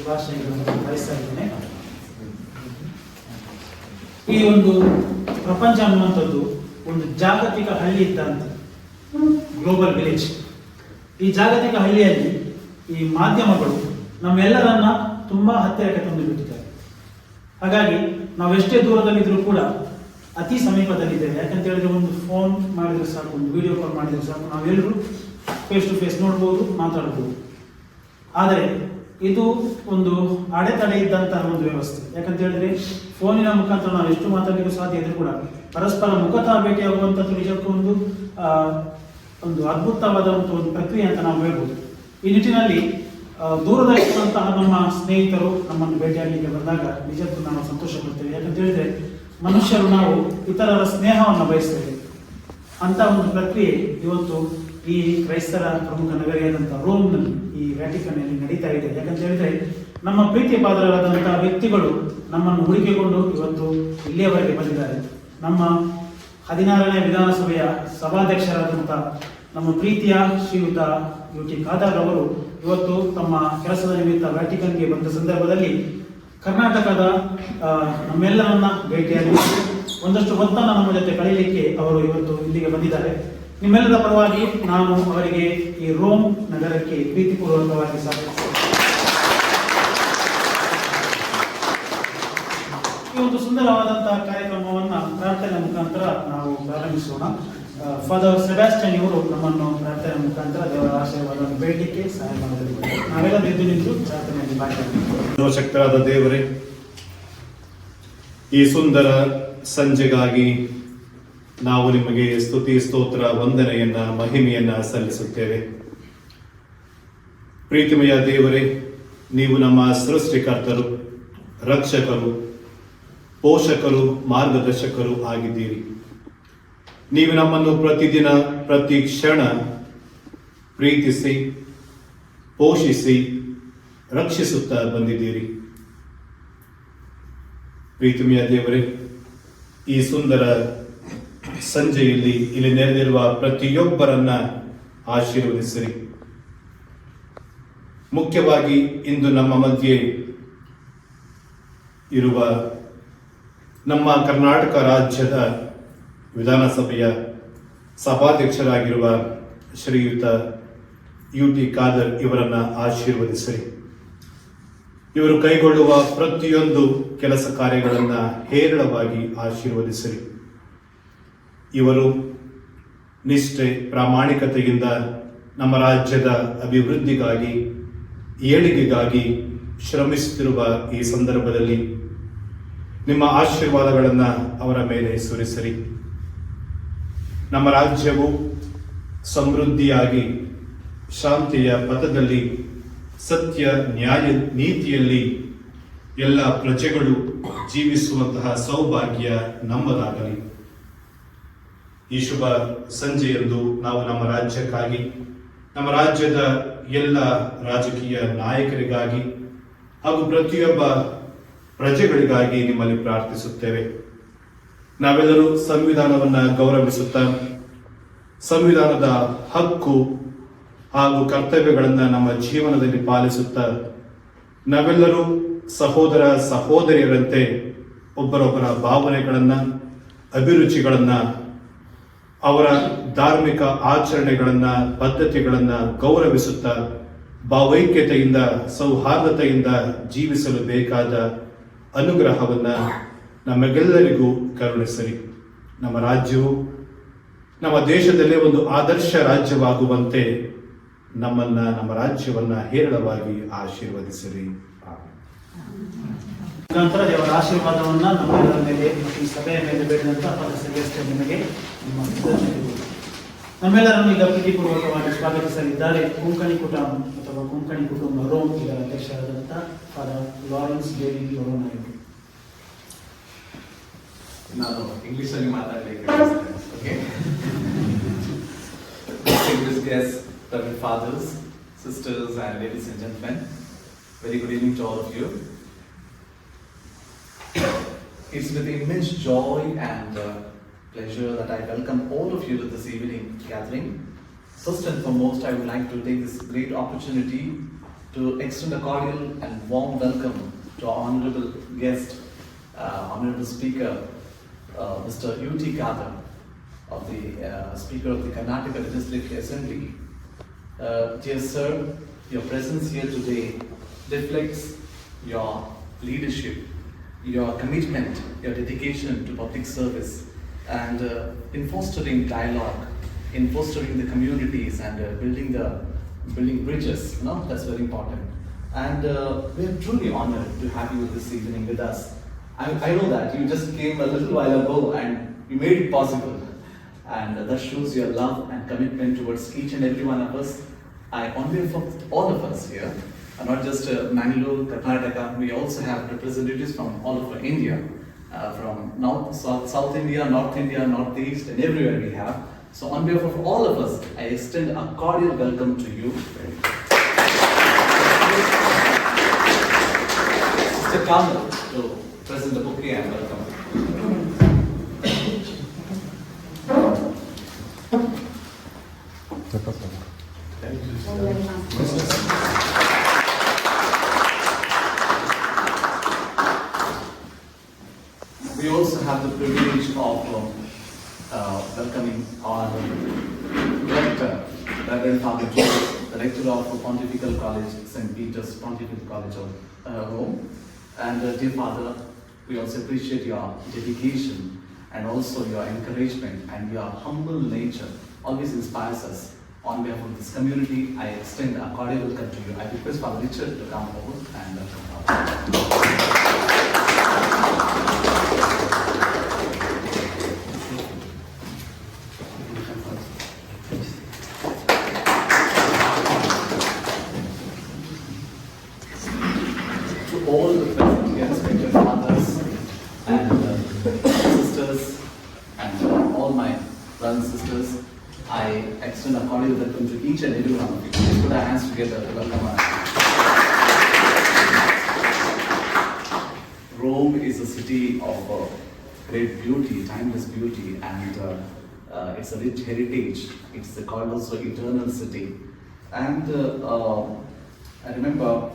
ಶುಭಾಶಯಗಳನ್ನು ಬಯಸ್ತಾ ಇದ್ದೇನೆ. ಈ ಒಂದು ಪ್ರಪಂಚ ಅನ್ನುವಂಥದ್ದು ಒಂದು ಜಾಗತಿಕ ಹಳ್ಳಿ ಇದ್ದಂತೆ, ಗ್ಲೋಬಲ್ ವಿಲೇಜ್. ಈ ಜಾಗತಿಕ ಹಳ್ಳಿಯಲ್ಲಿ ಈ ಮಾಧ್ಯಮಗಳು ನಮ್ಮೆಲ್ಲರನ್ನ ತುಂಬಾ ಹತ್ತಿರಕ್ಕೆ ತಂದು ಬಿಟ್ಟಿದ್ದಾರೆ. ಹಾಗಾಗಿ ನಾವೆಷ್ಟೇ ದೂರದಲ್ಲಿದ್ರೂ ಕೂಡ ಅತಿ ಸಮೀಪದಲ್ಲಿದ್ದೇವೆ. ಯಾಕಂತ ಹೇಳಿದ್ರೆ ಒಂದು ಫೋನ್ ಮಾಡಿದ್ರೆ ಸಾಕು, ಒಂದು ವಿಡಿಯೋ ಕಾಲ್ ಮಾಡಿದ್ರೆ ಸಾಕು, ನಾವೆಲ್ಲರೂ ಫೇಸ್ ಟು ಫೇಸ್ ನೋಡ್ಬೋದು, ಮಾತಾಡ್ಬೋದು. ಆದರೆ ಇದು ಒಂದು ಅಡೆತಡೆ ಇದ್ದಂತಹ ಒಂದು ವ್ಯವಸ್ಥೆ. ಯಾಕಂತ ಹೇಳಿದ್ರೆ ಫೋನಿನ ಮುಖಾಂತರ ನಾವು ಎಷ್ಟು ಮಾತಾಡಲಿಕ್ಕೂ ಸಾಧ್ಯ ಇದ್ರೂ ಕೂಡ ಪರಸ್ಪರ ಮುಖತಃ ಭೇಟಿಯಾಗುವಂಥದ್ದು ನಿಜಕ್ಕೂ ಒಂದು ಅದ್ಭುತವಾದಂತಹ ಒಂದು ಪ್ರಕ್ರಿಯೆ ಅಂತ ನಾವು ಹೇಳ್ಬೋದು. ಈ ನಿಟ್ಟಿನಲ್ಲಿ ದೂರದಲ್ಲಿರುವಂತಹ ನಮ್ಮ ಸ್ನೇಹಿತರು ನಮ್ಮನ್ನು ಭೇಟಿಯಾಗಲಿಕ್ಕೆ ಬಂದಾಗ ನಿಜಕ್ಕೂ ನಾವು ಸಂತೋಷ ಪಡ್ತೇವೆ. ಯಾಕಂತ ಹೇಳಿದ್ರೆ ಮನುಷ್ಯರು ನಾವು ಇತರರ ಸ್ನೇಹವನ್ನು ಬಯಸ್ತೇವೆ. ಅಂತ ಒಂದು ಪ್ರಕ್ರಿಯೆ ಇವತ್ತು ಈ ಕ್ರೈಸ್ತರ ಪ್ರಮುಖ ನಗರಿಯಾದಂತಹ ರೋಮ್ನಲ್ಲಿ, ಈ ವ್ಯಾಟಿಕನ್ನಲ್ಲಿ ನಡೀತಾ ಇದೆ. ಯಾಕಂತ ಹೇಳಿದ್ರೆ ನಮ್ಮ ಪ್ರೀತಿಯ ಪಾತ್ರರಾದಂತಹ ವ್ಯಕ್ತಿಗಳು ನಮ್ಮನ್ನು ಹುಡುಕಿಕೊಂಡು ಇವತ್ತು ಇಲ್ಲಿಯವರೆಗೆ ಬಂದಿದ್ದಾರೆ. ನಮ್ಮ 16ನೇ ವಿಧಾನಸಭೆಯ ಸಭಾಧ್ಯಕ್ಷರಾದಂತಹ ನಮ್ಮ ಪ್ರೀತಿಯ ಶ್ರೀಯುತ UT ಖಾದರ್ ಅವರು ಇವತ್ತು ತಮ್ಮ ಕೆಲಸದ ನಿಮಿತ್ತ ವ್ಯಾಟಿಕನ್ಗೆ ಬಂದ ಸಂದರ್ಭದಲ್ಲಿ ಕರ್ನಾಟಕದ ನಮ್ಮೆಲ್ಲರನ್ನ ಭೇಟಿಯಾಗಿ ಒಂದಷ್ಟು ಹೊತ್ತನ್ನು ನಮ್ಮ ಜೊತೆ ಕಳೆಯಲಿಕ್ಕೆ ಅವರು ಇವತ್ತು ಇಲ್ಲಿಗೆ ಬಂದಿದ್ದಾರೆ. ನಿಮ್ಮೆಲ್ಲರ ಪರವಾಗಿ ನಾನು ಅವರಿಗೆ ಈ ರೋಮ್ ನಗರಕ್ಕೆ ಪ್ರೀತಿಪೂರ್ವಕವಾಗಿ ಸ್ವಾಗತಿಸುತ್ತೇನೆ. ಈ ಒಂದು ಸುಂದರವಾದಂತಹ ಕಾರ್ಯಕ್ರಮವನ್ನ ಪ್ರಾರ್ಥನೆ ಮುಖಾಂತರ ನಾವು ಪ್ರಾರಂಭಿಸೋಣ. ಫಾದರ್ ಸೆಬಾಸ್ಟಿಯನ್ ಇವರು ನಮ್ಮನ್ನು ಪ್ರಾರ್ಥನೆ ಮುಖಾಂತರ ದೇವರ ಆಶೀರ್ವಾದವನ್ನು ಬೇಡಲಿಕ್ಕೆ ಸಹಾಯ ಮಾಡಲಿದ್ದಾರೆ. ನಾವೆಲ್ಲ ಎದ್ದು ನಿಂತು ಪ್ರಾರ್ಥನೆಯಲ್ಲಿ ಭಾಗಿಯಾಗಬೇಕು. ಸರ್ವಶಕ್ತರಾದ ದೇವರೇ, ಈ ಸುಂದರ ಸಂಜೆಗಾಗಿ ನಾವು ನಿಮಗೆ ಸ್ತುತಿ, ಸ್ತೋತ್ರ, ವಂದನೆಯನ್ನ, ಮಹಿಮೆಯನ್ನ ಸಲ್ಲಿಸುತ್ತೇವೆ. ಪ್ರೀತಿಮಯ ದೇವರೇ, ನೀವು ನಮ್ಮ ಸೃಷ್ಟಿಕರ್ತರು, ರಕ್ಷಕರು, ಪೋಷಕರು, ಮಾರ್ಗದರ್ಶಕರು ಆಗಿದ್ದೀರಿ. ನೀವು ನಮ್ಮನ್ನು ಪ್ರತಿದಿನ, ಪ್ರತಿ ಕ್ಷಣ ಪ್ರೀತಿಸಿ, ಪೋಷಿಸಿ, ರಕ್ಷಿಸುತ್ತಾ ಬಂದಿದ್ದೀರಿ. ಪ್ರೀತಿಮೆಯ ದೇವರೇ, ಈ ಸುಂದರ ಸಂಜೆಯಲ್ಲಿ ಇಲ್ಲಿ ನೆರೆದಿರುವ ಪ್ರತಿಯೊಬ್ಬರನ್ನ ಆಶೀರ್ವದಿಸಿರಿ. ಮುಖ್ಯವಾಗಿ ಇಂದು ನಮ್ಮ ಮಧ್ಯೆ ಇರುವ ನಮ್ಮ ಕರ್ನಾಟಕ ರಾಜ್ಯದ ವಿಧಾನಸಭೆಯ ಸಭಾಧ್ಯಕ್ಷರಾಗಿರುವ ಶ್ರೀಯುತ UT ಖಾದರ್ ಇವರನ್ನ ಆಶೀರ್ವದಿಸಿರಿ. ಇವರು ಕೈಗೊಳ್ಳುವ ಪ್ರತಿಯೊಂದು ಕೆಲಸ ಕಾರ್ಯಗಳನ್ನ ಹೇರಳವಾಗಿ ಆಶೀರ್ವದಿಸಿರಿ. ಇವರು ನಿಷ್ಠೆ, ಪ್ರಾಮಾಣಿಕತೆಯಿಂದ ನಮ್ಮ ರಾಜ್ಯದ ಅಭಿವೃದ್ಧಿಗಾಗಿ, ಏಳಿಗೆಗಾಗಿ ಶ್ರಮಿಸುತ್ತಿರುವ ಈ ಸಂದರ್ಭದಲ್ಲಿ ನಿಮ್ಮ ಆಶೀರ್ವಾದಗಳನ್ನ ಅವರ ಮೇಲೆ ಸುರಿಸಿರಿ. ನಮ್ಮ ರಾಜ್ಯವು ಸಮೃದ್ಧಿಯಾಗಿ, ಶಾಂತಿಯ ಪಥದಲ್ಲಿ, ಸತ್ಯ, ನ್ಯಾಯ, ನೀತಿಯಲ್ಲಿ ಎಲ್ಲ ಪ್ರಜೆಗಳು ಜೀವಿಸುವಂತಹ ಸೌಭಾಗ್ಯ ನಮ್ಮದಾಗಲಿ. ಈ ಶುಭ ಸಂಜೆಯಂದು ನಾವು ನಮ್ಮ ರಾಜ್ಯಕ್ಕಾಗಿ, ನಮ್ಮ ರಾಜ್ಯದ ಎಲ್ಲ ರಾಜಕೀಯ ನಾಯಕರಿಗಾಗಿ ಹಾಗೂ ಪ್ರತಿಯೊಬ್ಬ ಪ್ರಜೆಗಳಿಗಾಗಿ ನಿಮ್ಮಲ್ಲಿ ಪ್ರಾರ್ಥಿಸುತ್ತೇವೆ. ನಾವೆಲ್ಲರೂ ಸಂವಿಧಾನವನ್ನು ಗೌರವಿಸುತ್ತಾ, ಸಂವಿಧಾನದ ಹಕ್ಕು ಹಾಗೂ ಕರ್ತವ್ಯಗಳನ್ನು ನಮ್ಮ ಜೀವನದಲ್ಲಿ ಪಾಲಿಸುತ್ತಾ, ನಾವೆಲ್ಲರೂ ಸಹೋದರ ಸಹೋದರಿಯರಂತೆ ಒಬ್ಬರೊಬ್ಬರ ಭಾವನೆಗಳನ್ನು, ಅಭಿರುಚಿಗಳನ್ನು, ಅವರ ಧಾರ್ಮಿಕ ಆಚರಣೆಗಳನ್ನು, ಪದ್ಧತಿಗಳನ್ನು ಗೌರವಿಸುತ್ತಾ ಭಾವೈಕ್ಯತೆಯಿಂದ, ಸೌಹಾರ್ದತೆಯಿಂದ ಜೀವಿಸಲು ಬೇಕಾದ ಅನುಗ್ರಹವನ್ನು ನಮಗೆಲ್ಲರಿಗೂ ಕರುಣಿಸಿರಿ. ನಮ್ಮ ರಾಜ್ಯವು ನಮ್ಮ ದೇಶದಲ್ಲೇ ಒಂದು ಆದರ್ಶ ರಾಜ್ಯವಾಗುವಂತೆ ನಮ್ಮ ರಾಜ್ಯವನ್ನ ಹೇರಳವಾಗಿ ಆಶೀರ್ವದಿಸಿರಿ. ಮುಖಾಂತರ ದೇವರ ಆಶೀರ್ವಾದವನ್ನ ನಮ್ಮೆಲ್ಲರ ಮೇಲೆ ಮತ್ತು ಈ ಸಭೆಯ ಮೇಲೆ ಬೇಡಿದಂತ ನಿಮಗೆ ನಿಮ್ಮ ನಮ್ಮೆಲ್ಲರನ್ನು ಈಗ ಪ್ರೀತಿಪೂರ್ವಕವಾಗಿ ಸ್ವಾಗತಿಸಲಿದ್ದಾರೆ ಕೊಂಕಣಿ ಕುಟುಂಬ ಅಥವಾ ಕೊಂಕಣಿ ಕುಟುಂಬ ರೋಮ್ ಇದರ ಅಧ್ಯಕ್ಷರಾದಂಥ ಫಾದರ್ ಲಾರೆನ್ಸ್ ಡೇವಿ ಲೋರೋನ್ ಅವರು. ನಾನು ಇಂಗ್ಲಿಷ್ ಅಲ್ಲಿ ಮಾತಾಡಲಿಕ್ಕೆ distinguished guests, reverend fathers, sisters and ladies and gentlemen, very good evening to all of you. It's with immense joy and pleasure that I welcome all of you to this evening gathering. First and foremost, I would like to take this great opportunity to extend a cordial and warm welcome to our honorable guest, honorable speaker, Mr. U.T. Kadar, of the Speaker of the Karnataka Legislative Assembly. Dear sir, your presence here today reflects your leadership, your commitment, your dedication to public service, and in fostering dialogue, in fostering the communities and building bridges. No, that's very important. And we are truly honored to have you this evening with us. I know that you just came a little while ago and you made it possible. And that shows your love and commitment towards each and every one of us. On behalf of all of us here, not just Mangalore, Karnataka, we also have representatives from all over India, from North, South India, North East, and everywhere we have. So on behalf of all of us, I extend a cordial welcome to you. Mr. Kamal, to present the bouquet and welcome. We also have the privilege of welcoming our Rector, Reverend Father George, the Rector of Pontifical College, St. Peter's Pontifical College of Rome. And dear Father, we also appreciate your dedication and also your encouragement, and your humble nature always inspires us. On behalf of this community, I extend a cordial welcome to you. I request Father Richard to come forward and welcome Father. To all the present here, respected fathers and sisters, and all my brothers and sisters, I extend a cordial welcome to each and every one of you. Let's put our hands together to welcome us. Rome is a city of great beauty, timeless beauty, and it's a rich heritage. It's called also eternal city. And I remember,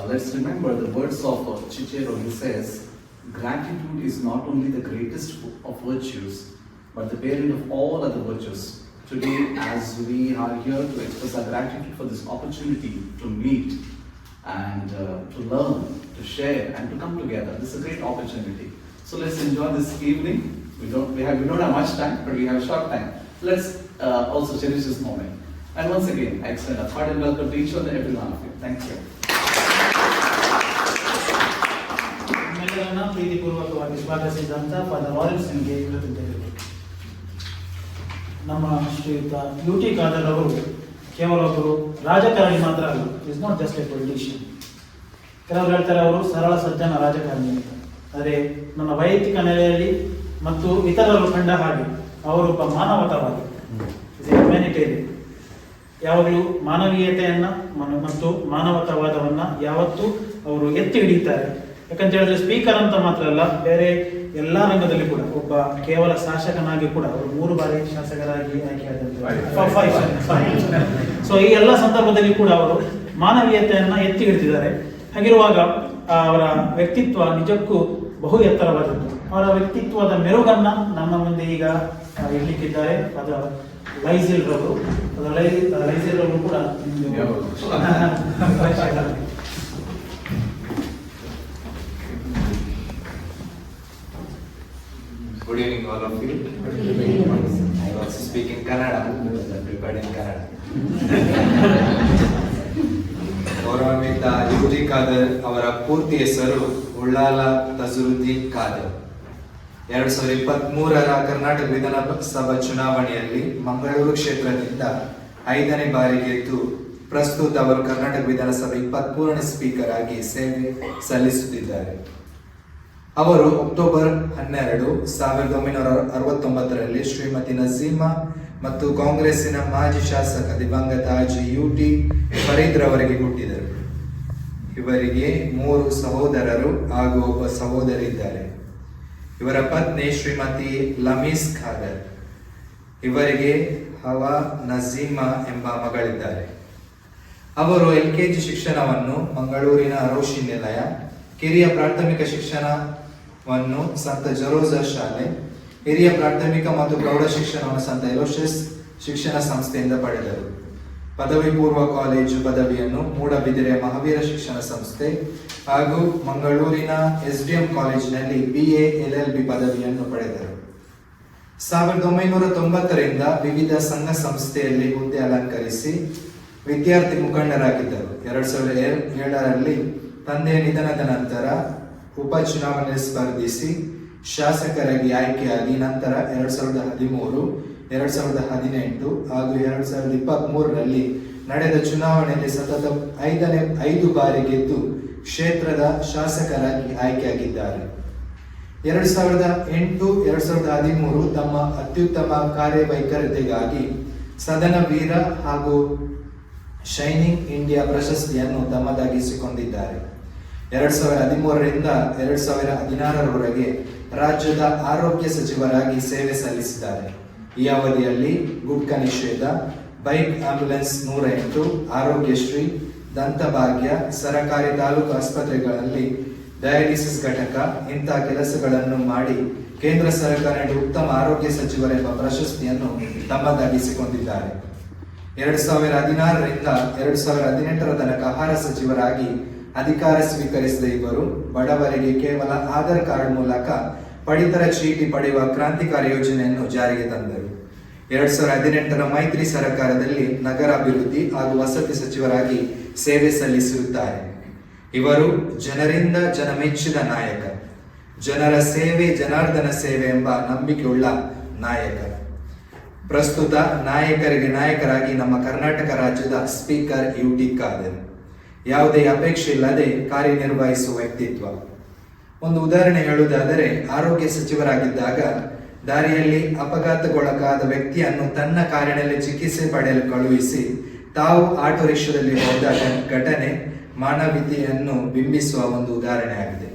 let's remember the words of Cicero. He says, gratitude is not only the greatest of virtues, but the parent of all other virtues. Today, as we are here to express our gratitude for this opportunity to meet and to learn, to share, and to come together, this is a great opportunity. So let's enjoy this evening. We don't have much time, but we have a short time. Let's also cherish this moment. And once again, I extend a cordial welcome to each and every one of you. Thank you. ನಿಮ್ಮೆಲ್ಲರನ್ನ ಪ್ರೀತಿಪೂರ್ವಕವಾಗಿ ಸ್ವಾಗತಿಸಿದಂಥ father Lawrence ನಿಮಗೆ ಕೃತಜ್ಞತೆಗಳು. ನಮ್ಮ ಶ್ರೀಯುತ U.T. Khader ಅವರು ಕೇವಲ ಒಬ್ಬರು ರಾಜಕಾರಣಿ ಮಾತ್ರ ಅಲ್ಲ, is not just A politician. ಕೆಲವರು ಹೇಳ್ತಾರೆ ಅವರು ಸರಳ ಸಜ್ಜನ ರಾಜಕಾರಣಿ ಅಂತ. ಆದರೆ ನನ್ನ ವೈಯಕ್ತಿಕ ನೆಲೆಯಲ್ಲಿ ಮತ್ತು ಇತರರು ಕಂಡ ಹಾಗೆ ಅವರೊಬ್ಬ ಮಾನವತಾವಾದಿ, ಹ್ಯುಮ್ಯಾನಿಟೇರಿಯನ್. ಯಾವಾಗಲೂ ಮಾನವೀಯತೆಯನ್ನ ಮತ್ತು ಮಾನವತಾವಾದವನ್ನ ಯಾವತ್ತೂ ಅವರು ಎತ್ತಿ ಹಿಡಿಯುತ್ತಾರೆ. ಯಾಕಂತ ಹೇಳಿದ್ರೆ ಸ್ಪೀಕರ್ ಅಂತ ಮಾತ್ರ ಅಲ್ಲ, ಬೇರೆ ಎಲ್ಲಾ ರಂಗದಲ್ಲಿ ಕೂಡ ಒಬ್ಬ ಕೇವಲ ಶಾಸಕನಾಗಿ ಕೂಡ ಅವರು 3 ಬಾರಿ ಶಾಸಕರಾಗಿ ಆಯ್ಕೆಯಾದಂತೆ. ಸೊ ಈ ಎಲ್ಲ ಸಂದರ್ಭದಲ್ಲಿ ಕೂಡ ಅವರು ಮಾನವೀಯತೆಯನ್ನ ಎತ್ತಿ ಹಿಡಿದಿದ್ದಾರೆ. ಹಾಗಿರುವಾಗ ಅವರ ವ್ಯಕ್ತಿತ್ವ ನಿಜಕ್ಕೂ ಬಹು ಎತ್ತರವಾದದ್ದು. ಅವರ ವ್ಯಕ್ತಿತ್ವದ ಮೆರುಗನ್ನ ನಮ್ಮ ಮುಂದೆ ಈಗ ಇಡ್ಲಿಕ್ಕಿದ್ದಾರೆ ಫಾದರ್ ಲೈಸಿಲ್ ರವರು. ಲೈಸಿಲ್ ರವರು ಕೂಡ Good evening, all of you. I also speak in Kannada because I prepared in Kannada. ಗೌರವಾನ್ವಿತ U.T. ಖಾದರ್ ಅವರ ಪೂರ್ತಿ ಹೆಸರು ಉಳ್ಳಾಲ ತಜರುದ್ದೀನ್ ಖಾದರ್. 2023ರ ಕರ್ನಾಟಕ ವಿಧಾನಸಭಾ ಚುನಾವಣೆಯಲ್ಲಿ ಮಂಗಳೂರು ಕ್ಷೇತ್ರದಿಂದ 5ನೇ ಬಾರಿ ಗೆದ್ದು ಪ್ರಸ್ತುತ ಅವರು ಕರ್ನಾಟಕ ವಿಧಾನಸಭೆ 23ನೇ ಸ್ಪೀಕರ್ ಆಗಿ ಸೇವೆ ಸಲ್ಲಿಸುತ್ತಿದ್ದಾರೆ. ಅವರು ಅಕ್ಟೋಬರ್ 12, 1969ರಲ್ಲಿ ಶ್ರೀಮತಿ ನಜೀಮಾ ಮತ್ತು ಕಾಂಗ್ರೆಸ್ಸಿನ ಮಾಜಿ ಶಾಸಕ ದಿವಂಗತ ಅಜಿ U.T. ಫರೀದ್ ರವರಿಗೆ ಹುಟ್ಟಿದರು. ಇವರಿಗೆ 3 ಸಹೋದರರು ಹಾಗೂ ಒಬ್ಬ ಸಹೋದರಿ ಇದ್ದಾರೆ. ಇವರ ಪತ್ನಿ ಶ್ರೀಮತಿ ಲಮೀಸ್ ಖಾದರ್. ಇವರಿಗೆ ಹವಾ ನಜೀಮಾ ಎಂಬ ಮಗಳಿದ್ದಾರೆ. ಅವರು LKG ಶಿಕ್ಷಣವನ್ನು ಮಂಗಳೂರಿನ ರೋಶಿ ನಿಲಯ, ಕಿರಿಯ ಪ್ರಾಥಮಿಕ ಶಿಕ್ಷಣವನ್ನು ಸಂತ ಜರೋಜ ಶಾಲೆ, ಹಿರಿಯ ಪ್ರಾಥಮಿಕ ಮತ್ತು ಪ್ರೌಢ ಶಿಕ್ಷಣವನ್ನು ಸಂತ ಎಲೋಷಿಯಸ್ ಶಿಕ್ಷಣ ಸಂಸ್ಥೆಯಿಂದ ಪಡೆದರು. ಪದವಿ ಪೂರ್ವ ಕಾಲೇಜು ಪದವಿಯನ್ನು ಮೂಡಬಿದಿರೆ ಮಹಾವೀರ ಶಿಕ್ಷಣ ಸಂಸ್ಥೆ ಹಾಗೂ ಮಂಗಳೂರಿನ SDM ಕಾಲೇಜಿನಲ್ಲಿ BA LLB ಪದವಿಯನ್ನು ಪಡೆದರು. 1990ರಿಂದ ವಿವಿಧ ಸಂಘ ಸಂಸ್ಥೆಯಲ್ಲಿ ಹುದ್ದೆ ಅಲಂಕರಿಸಿ ವಿದ್ಯಾರ್ಥಿ ಮುಖಂಡರಾಗಿದ್ದರು. 2007ರಲ್ಲಿ ತಂದೆಯ ನಿಧನದ ನಂತರ ಉಪಚುನಾವಣೆ ಸ್ಪರ್ಧಿಸಿ ಶಾಸಕರಾಗಿ ಆಯ್ಕೆಯಾಗಿ ನಂತರ 2013, 2018 ಹಾಗೂ 2023ರಲ್ಲಿ ನಡೆದ ಚುನಾವಣೆಯಲ್ಲಿ ಸತತ 5 ಬಾರಿ ಗೆದ್ದು ಕ್ಷೇತ್ರದ ಶಾಸಕರಾಗಿ ಆಯ್ಕೆಯಾಗಿದ್ದಾರೆ. 2008, 2013 ತಮ್ಮ ಅತ್ಯುತ್ತಮ ಕಾರ್ಯವೈಖರಿಗಾಗಿ ಸದನ ವೀರ ಹಾಗೂ ಶೈನಿಂಗ್ ಇಂಡಿಯಾ ಪ್ರಶಸ್ತಿಯನ್ನು ತಮ್ಮದಾಗಿಸಿಕೊಂಡಿದ್ದಾರೆ. 2013ರಿಂದ 2016ರವರೆಗೆ ರಾಜ್ಯದ ಆರೋಗ್ಯ ಸಚಿವರಾಗಿ ಸೇವೆ ಸಲ್ಲಿಸಿದ್ದಾರೆ. ಈ ಅವಧಿಯಲ್ಲಿ ಗುಟ್ಕಾ ನಿಷೇಧ, ಬೈಕ್ ಆಂಬ್ಯುಲೆನ್ಸ್ 108, ಆರೋಗ್ಯಶ್ರೀ, ದಂತಭಾಗ್ಯ, ಸರಕಾರಿ ತಾಲೂಕು ಆಸ್ಪತ್ರೆಗಳಲ್ಲಿ ಡಯಾಲಿಸಿಸ್ ಘಟಕ ಇಂತಹ ಕೆಲಸಗಳನ್ನು ಮಾಡಿ ಕೇಂದ್ರ ಸರ್ಕಾರ ಉತ್ತಮ ಆರೋಗ್ಯ ಸಚಿವರೆಂಬ ಪ್ರಶಸ್ತಿಯನ್ನು ತಮ್ಮದಾಗಿಸಿಕೊಂಡಿದ್ದಾರೆ. 2016ರಿಂದ 2018ರ ತನಕ ಆಹಾರ ಸಚಿವರಾಗಿ ಅಧಿಕಾರ ಸ್ವೀಕರಿಸಿದ ಇವರು ಬಡವರಿಗೆ ಕೇವಲ ಆಧಾರ್ ಕಾರ್ಡ್ ಮೂಲಕ ಪಡಿತರ ಚೀಟಿ ಪಡೆಯುವ ಕ್ರಾಂತಿಕಾರಿ ಯೋಜನೆಯನ್ನು ಜಾರಿಗೆ ತಂದರು. 2018ರ ಮೈತ್ರಿ ಸರ್ಕಾರದಲ್ಲಿ ನಗರಾಭಿವೃದ್ಧಿ ಹಾಗೂ ವಸತಿ ಸಚಿವರಾಗಿ ಸೇವೆ ಸಲ್ಲಿಸಿರುತ್ತಾರೆ. ಇವರು ಜನರಿಂದ ಜನಮೆಚ್ಚಿದ ನಾಯಕ, ಜನರ ಸೇವೆ ಜನಾರ್ದನ ಸೇವೆ ಎಂಬ ನಂಬಿಕೆಯುಳ್ಳ ನಾಯಕ. ಪ್ರಸ್ತುತ ನಾಯಕರಿಗೆ ನಾಯಕರಾಗಿ ನಮ್ಮ ಕರ್ನಾಟಕ ರಾಜ್ಯದ ಸ್ಪೀಕರ್ UT ಖಾದರ್. ಯಾವುದೇ ಅಪೇಕ್ಷೆ ಇಲ್ಲದೆ ಕಾರ್ಯನಿರ್ವಹಿಸುವ ವ್ಯಕ್ತಿತ್ವ. ಒಂದು ಉದಾಹರಣೆ ಹೇಳುವುದಾದರೆ, ಆರೋಗ್ಯ ಸಚಿವರಾಗಿದ್ದಾಗ ದಾರಿಯಲ್ಲಿ ಅಪಘಾತಕ್ಕೊಳಗಾದ ವ್ಯಕ್ತಿಯನ್ನು ತನ್ನ ಕಾರಿನಲ್ಲಿ ಚಿಕಿತ್ಸೆ ಪಡೆಯಲು ಕಳುಹಿಸಿ ತಾವು ಆಟೋ ರಿಕ್ಷಾದಲ್ಲಿ ಹೋದ ಘಟನೆ ಮಾನವೀಯತೆಯನ್ನು ಬಿಂಬಿಸುವ ಒಂದು ಉದಾಹರಣೆಯಾಗಿದೆ.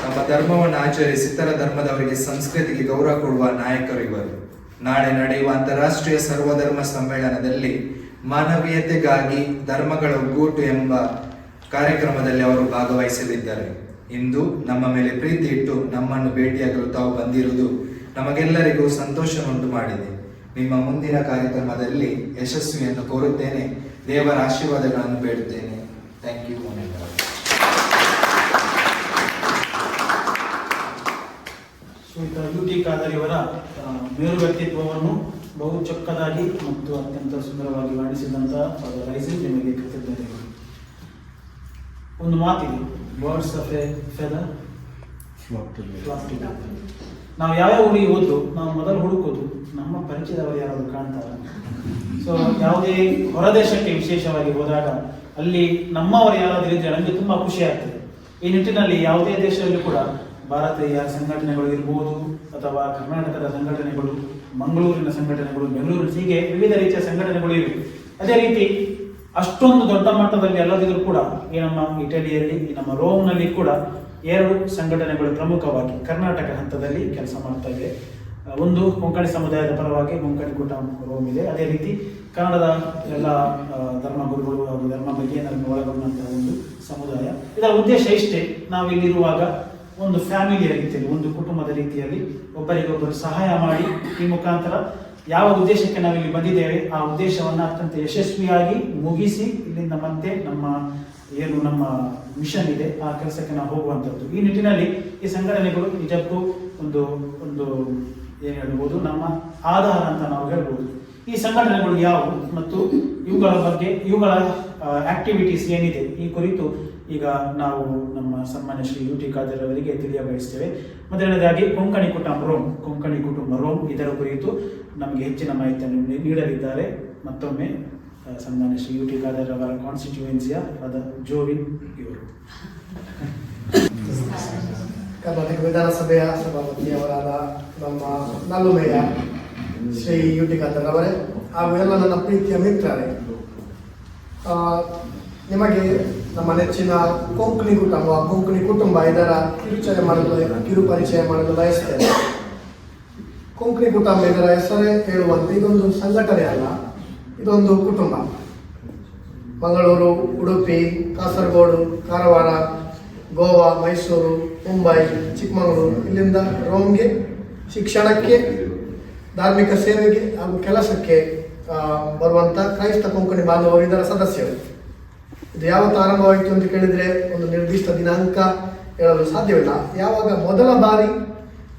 ನಮ್ಮ ಧರ್ಮವನ್ನು ಆಚರಿಸಿ ಇತರ ಧರ್ಮದವರಿಗೆ ಸಂಸ್ಕೃತಿಗೆ ಗೌರವ ಕೊಡುವ ನಾಯಕರು ಇವರು. ನಾಳೆ ನಡೆಯುವ ಅಂತಾರಾಷ್ಟ್ರೀಯ ಸರ್ವಧರ್ಮ ಸಮ್ಮೇಳನದಲ್ಲಿ ಮಾನವೀಯತೆಗಾಗಿ ಧರ್ಮಗಳ ಒಗ್ಗೂಟು ಎಂಬ ಕಾರ್ಯಕ್ರಮದಲ್ಲಿ ಅವರು ಭಾಗವಹಿಸಲಿದ್ದಾರೆ. ಇಂದು ನಮ್ಮ ಮೇಲೆ ಪ್ರೀತಿ ಇಟ್ಟು ನಮ್ಮನ್ನು ಭೇಟಿಯಾಗಲು ತಾವು ಬಂದಿರುವುದು ನಮಗೆಲ್ಲರಿಗೂ ಸಂತೋಷವನ್ನುಂಟು ಮಾಡಿದೆ. ನಿಮ್ಮ ಮುಂದಿನ ಕಾರ್ಯಕ್ರಮದಲ್ಲಿ ಯಶಸ್ವಿಯನ್ನು ಕೋರುತ್ತೇನೆ. ದೇವರ ಆಶೀರ್ವಾದಗಳನ್ನು ಬೇಡುತ್ತೇನೆ. Thank you. ಶ್ರೀಯುತ UT ಖಾದರ್ ಇವರ ಮೇರು ವ್ಯಕ್ತಿತ್ವವನ್ನು ಬಹು ಚೊಕ್ಕದಾಗಿ ಮತ್ತು ಅತ್ಯಂತ ಸುಂದರವಾಗಿ ವರ್ಣಿಸಿದಂಥ ರೈಸಿಂಗ್ ನಿಮಗೆ ಕೃತಜ್ಞತೆಗಳು. ಒಂದು ಮಾತಿದೆ, birds of a feather flock together. ನಾವು ಯಾವ್ಯಾವ ಊರಿಗೆ ಹೋದ್ರು ನಾವು ಮೊದಲು ಹುಡುಕೋದು ನಮ್ಮ ಪರಿಚಯದವರು ಯಾರಾದರೂ ಕಾಣ್ತಾರೆ. ಸೊ ಯಾವುದೇ ಹೊರದೇಶಕ್ಕೆ ವಿಶೇಷವಾಗಿ ಹೋದಾಗ ಅಲ್ಲಿ ನಮ್ಮವರು ಯಾರಾದರೂ ಇದ್ರೆ ನನಗೆ ತುಂಬ ಖುಷಿ ಆಗ್ತದೆ. ಈ ನಿಟ್ಟಿನಲ್ಲಿ ಯಾವುದೇ ದೇಶದಲ್ಲಿ ಕೂಡ ಭಾರತೀಯ ಸಂಘಟನೆಗಳು ಇರ್ಬೋದು ಅಥವಾ ಕರ್ನಾಟಕದ ಸಂಘಟನೆಗಳು, ಮಂಗಳೂರಿನ ಸಂಘಟನೆಗಳು, ಬೆಂಗಳೂರು, ಹೀಗೆ ವಿವಿಧ ರೀತಿಯ ಸಂಘಟನೆಗಳು ಇವೆ. ಅದೇ ರೀತಿ ಅಷ್ಟೊಂದು ದೊಡ್ಡ ಮಟ್ಟದಲ್ಲಿ ಅಲ್ಲದಿದ್ರೂ ಕೂಡ ಈ ನಮ್ಮ ಇಟಲಿಯಲ್ಲಿ, ಈ ನಮ್ಮ ರೋಮ್ನಲ್ಲಿ ಕೂಡ 2 ಸಂಘಟನೆಗಳು ಪ್ರಮುಖವಾಗಿ ಕರ್ನಾಟಕ ಹಂತದಲ್ಲಿ ಕೆಲಸ ಮಾಡ್ತಾ ಇವೆ. ಒಂದು ಕೊಂಕಣಿ ಸಮುದಾಯದ ಪರವಾಗಿ ಕೊಂಕಣಿ ಕೂಟ ರೋಮ್ ಇದೆ. ಅದೇ ರೀತಿ ಕನ್ನಡದ ಎಲ್ಲ ಧರ್ಮಗುರುಗಳು ಹಾಗೂ ಧರ್ಮ ಬಗೆಯನ್ನು ಒಳಗೊಂಡಂತಹ ಒಂದು ಸಮುದಾಯ. ಇದರ ಉದ್ದೇಶ ಇಷ್ಟೇ, ನಾವು ಇಲ್ಲಿರುವಾಗ ಒಂದು ಫ್ಯಾಮಿಲಿಯ ರೀತಿಯಲ್ಲಿ, ಒಂದು ಕುಟುಂಬದ ರೀತಿಯಲ್ಲಿ ಒಬ್ಬರಿಗೊಬ್ಬರು ಸಹಾಯ ಮಾಡಿ ಈ ಮುಖಾಂತರ ಯಾವ ಉದ್ದೇಶಕ್ಕೆ ನಾವಿಲ್ಲಿ ಬಂದಿದ್ದೇವೆ ಆ ಉದ್ದೇಶವನ್ನು ಅತ್ಯಂತ ಯಶಸ್ವಿಯಾಗಿ ಮುಗಿಸಿ ಇಲ್ಲಿಂದ ಮತ್ತೆ ನಮ್ಮ ಮಿಷನ್ ಇದೆ ಆ ಕೆಲಸಕ್ಕೆ ನಾವು ಹೋಗುವಂಥದ್ದು. ಈ ನಿಟ್ಟಿನಲ್ಲಿ ಈ ಸಂಘಟನೆಗಳು ನಿಜಕ್ಕೂ ಒಂದು ಏನು ಹೇಳ್ಬೋದು, ನಮ್ಮ ಆಧಾರ ಅಂತ ನಾವು ಹೇಳ್ಬೋದು. ಈ ಸಂಘಟನೆಗಳು ಯಾವುವು ಮತ್ತು ಇವುಗಳ ಆಕ್ಟಿವಿಟೀಸ್ ಏನಿದೆ ಈ ಕುರಿತು ಈಗ ನಾವು ನಮ್ಮ ಸನ್ಮಾನ್ಯ ಶ್ರೀ UT ಖಾದರ್ ಅವರಿಗೆ ತಿಳಿಯಬಯಸ್ತೇವೆ. ಮೊದಲನೇದಾಗಿ ಕೊಂಕಣಿ ಕುಟುಂಬ ರೋಮ್ ಇದರ ಕುರಿತು ನಮಗೆ ಹೆಚ್ಚಿನ ಮಾಹಿತಿಯನ್ನು ನೀಡಲಿದ್ದಾರೆ. ಮತ್ತೊಮ್ಮೆ ಸನ್ಮಾನ್ಯ ಶ್ರೀ UT ಖಾದರ್ ಅವರ ಕಾನ್ಸ್ಟಿಟ್ಯೂಯೆನ್ಸಿಯ ಜೋವಿನ್ ಇವರು. ಕರ್ನಾಟಕ ವಿಧಾನಸಭೆಯ ಸಭಾಪತಿಯವರಾದ ನಮ್ಮ ನಲ್ಲುಮೆಯ ಶ್ರೀ UT ಖಾದರ್ ಅವರೇ ಹಾಗೂ ಎಲ್ಲ ನನ್ನ ಪ್ರೀತಿಯ ಮಿತ್ರರೇ, ನಿಮಗೆ ನಮ್ಮ ನೆಚ್ಚಿನ ಕೊಂಕಣಿ ಕುಟುಂಬ ಇದರ ಕಿರು ಪರಿಚಯ ಮಾಡಲು ಬಯಸ್ತೇನೆ. ಕೊಂಕಣಿ ಕುಟುಂಬ ಇದರ ಹೆಸರೇ ಹೇಳುವಂತೆ ಇದೊಂದು ಸಂಘಟನೆ ಅಲ್ಲ, ಇದೊಂದು ಕುಟುಂಬ. ಮಂಗಳೂರು, ಉಡುಪಿ, ಕಾಸರಗೋಡು, ಕಾರವಾರ, ಗೋವಾ, ಮೈಸೂರು, ಮುಂಬೈ, ಚಿಕ್ಕಮಗಳೂರು, ಇಲ್ಲಿಂದ ರೋಮ್ಗೆ ಶಿಕ್ಷಣಕ್ಕೆ, ಧಾರ್ಮಿಕ ಸೇವೆಗೆ ಹಾಗೂ ಕೆಲಸಕ್ಕೆ ಬರುವಂಥ ಕ್ರೈಸ್ತ ಕೊಂಕಣಿ ಬಾಂಧವರು ಇದರ ಸದಸ್ಯರು. ಇದು ಯಾವತ್ತು ಆರಂಭವಾಯಿತು ಅಂತ ಕೇಳಿದರೆ ಒಂದು ನಿರ್ದಿಷ್ಟ ದಿನಾಂಕ ಹೇಳಲು ಸಾಧ್ಯವಿಲ್ಲ. ಯಾವಾಗ ಮೊದಲ ಬಾರಿ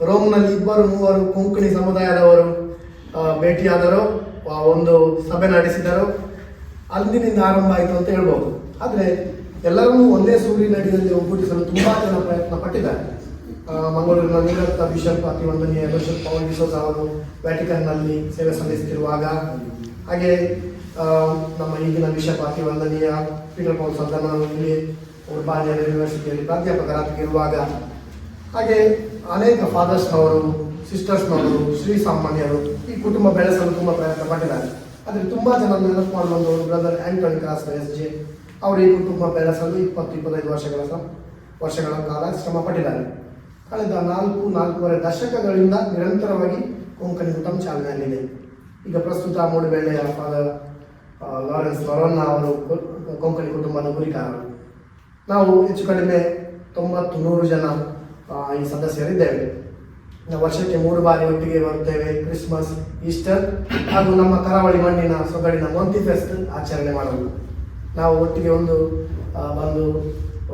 ರೋಮ್ನಲ್ಲಿ 2-3 ಕೊಂಕಣಿ ಸಮುದಾಯದವರು ಭೇಟಿಯಾದರೋ, ಒಂದು ಸಭೆ ನಡೆಸಿದರೋ, ಅಂದಿನಿಂದ ಆರಂಭ ಆಯಿತು ಅಂತ ಹೇಳ್ಬೋದು. ಆದರೆ ಎಲ್ಲರನ್ನೂ ಒಂದೇ ಸೂರಿನಡಿಯಲ್ಲಿ ಒಗ್ಗೂಡಿಸಲು ತುಂಬ ಜನ ಪ್ರಯತ್ನ ಪಟ್ಟಿದ್ದಾರೆ. ಮಂಗಳೂರಿನ ನಿವೃತ್ತ ಬಿಷಪ್ ಅತಿವಂದನೀಯ ಬಿಷಪ್ ಪೌಲ್ ಡಿಸೋಜ ಅವರು ವ್ಯಾಟಿಕನ್ನಲ್ಲಿ ಸೇವೆ ಸಲ್ಲಿಸುತ್ತಿರುವಾಗ, ಹಾಗೆ ನಮ್ಮ ಈಗಿನ ಬಿಷಪ್ ಅತಿವಂದನೀಯ ಪೀಟರ್ ಪೌಲ್ ಸಂತಾನವರು ಇಲ್ಲಿ ಉರ್ಬಾನಿಯಾ ಯೂನಿವರ್ಸಿಟಿಯಲ್ಲಿ ಪ್ರಾಧ್ಯಾಪಕರಾಗಿರುವಾಗ, ಹಾಗೆ ಅನೇಕ ಫಾದರ್ಸ್ನವರು, ಸಿಸ್ಟರ್ಸ್ನವರು, ಶ್ರೀ ಸಾಮಾನ್ಯರು ಈ ಕುಟುಂಬ ಬೆಳೆಸಲು ತುಂಬ ಪ್ರಯತ್ನ ಪಟ್ಟಿದ್ದಾರೆ. ಆದರೆ ತುಂಬ ಜನ ನೆನಪು ಮಾಡುವಂಥವರು ಬ್ರದರ್ ಆಂಟೋನಿ ಕ್ರಾಸ್ SJ ಅವರು ಈ ಕುಟುಂಬ ಬೆಳೆಸಲು 20-25 ವರ್ಷಗಳ ಕಾಲ ಶ್ರಮ ಪಟ್ಟಿದ್ದಾರೆ. ಕಳೆದ 4-4.5 ದಶಕಗಳಿಂದ ನಿರಂತರವಾಗಿ ಕೊಂಕಣಿ ಕುಟುಂಬ ಚಾಲನೆಯಲ್ಲಿದೆ. ಈಗ ಪ್ರಸ್ತುತ ಮೂಡುಬೆಳ್ಳೆಯ ಫಾದರ್ ಲಾರೆನ್ಸ್ ಲೊರೊನ್ನ ಅವರು ಕೊಂಕಣಿ ಕುಟುಂಬದ ಗುರಿಕಾರರು. ನಾವು ಹೆಚ್ಚು ಕಡಿಮೆ 90-100 ಜನ ಈ ಸದಸ್ಯರಿದ್ದೇವೆ. ನಾವು ವರ್ಷಕ್ಕೆ 3 ಬಾರಿ ಒಟ್ಟಿಗೆ ಬರುತ್ತೇವೆ. ಕ್ರಿಸ್ಮಸ್, ಈಸ್ಟರ್ ಹಾಗೂ ನಮ್ಮ ಕರಾವಳಿ ಮಣ್ಣಿನ ಸೊಗಡಿನ ಮೊಂತಿ ಫೆಸ್ಟ್ ಆಚರಣೆ ಮಾಡಲು ನಾವು ಒಟ್ಟಿಗೆ ಬಂದು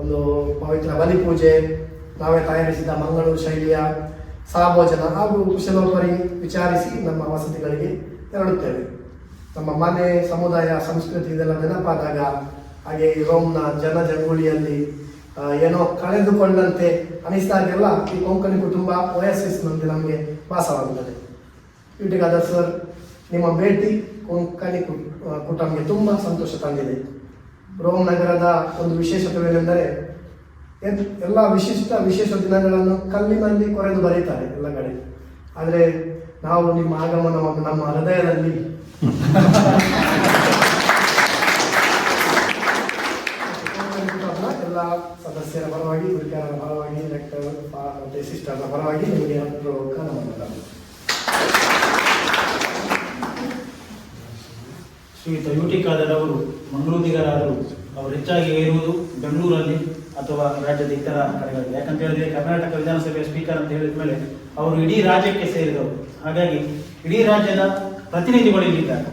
ಒಂದು ಪವಿತ್ರ ಬಲಿಪೂಜೆ, ನಾವೇ ತಯಾರಿಸಿದ ಮಂಗಳೂರು ಶೈಲಿಯ ಸಹಭೋಜನ ಹಾಗೂ ಕುಶಲೋಪರಿ ವಿಚಾರಿಸಿ ನಮ್ಮ ವಸತಿಗಳಿಗೆ ತೆರಳುತ್ತೇವೆ. ನಮ್ಮ ಮನೆ, ಸಮುದಾಯ, ಸಂಸ್ಕೃತಿ ಇದೆಲ್ಲ ನೆನಪಾದಾಗ, ಹಾಗೆ ರೋಮ್ನ ಜನಜಂಗುಳಿಯಲ್ಲಿ ಏನೋ ಕಳೆದುಕೊಂಡಂತೆ ಅನಿಸಿದಾಗೆಲ್ಲ ಈ ಕೊಂಕಣಿ ಕುಟುಂಬ ಓಯಸಿಸ್ನಂತೆ ನಮಗೆ ವಾಸವಾಗುತ್ತದೆ. ಯುಟಿಕಾದರ್ ಸರ್, ನಿಮ್ಮ ಭೇಟಿ ಕೊಂಕಣಿ ಕುಟುಂಬಕ್ಕೆ ತುಂಬ ಸಂತೋಷ ತಂದಿದೆ. ರೋಮ್ ನಗರದ ಒಂದು ವಿಶೇಷತೆವೇನೆಂದರೆ ಎಲ್ಲ ವಿಶೇಷ ದಿನಗಳನ್ನು ಕಲ್ಲಿನಲ್ಲಿ ಕೊರೆದು ಬರೀತಾರೆ ಎಲ್ಲ ಕಡೆ. ಆದರೆ ನಾವು ನಿಮ್ಮ ಆಗಮನವನ್ನು ನಮ್ಮ ಹೃದಯದಲ್ಲಿ ಎಲ್ಲ ಸದಸ್ಯರ ಪರವಾಗಿ, ಗುರಿಕಾರರ ಪರವಾಗಿ, ರೆಕ್ಟರ್ ಮತ್ತು ಸಿಸ್ಟರ್ನ ಪರವಾಗಿ ನಿಮಗೆ ನಮಸ್ಕಾರ. ಶ್ರೀಯುತ UT ಖಾದರ್ ಅವರು ಮಂಗಳೂರಿಗರಾದರೂ ಅವರು ಹೆಚ್ಚಾಗಿ ಇರುವುದು ಬೆಂಗಳೂರಲ್ಲಿ ಅಥವಾ ರಾಜ್ಯದ ಇತರ ಕಡೆಗಳಲ್ಲಿ. ಯಾಕಂತ ಹೇಳಿದ್ರೆ ಕರ್ನಾಟಕ ವಿಧಾನಸಭೆಯ ಸ್ಪೀಕರ್ ಅಂತ ಹೇಳಿದ ಮೇಲೆ ಅವರು ಇಡೀ ರಾಜ್ಯಕ್ಕೆ ಸೇರಿದವರು. ಹಾಗಾಗಿ ಇಡೀ ರಾಜ್ಯದ ಪ್ರತಿನಿಧಿಗಳು ಇಲ್ಲಿದ್ದಾರೆ.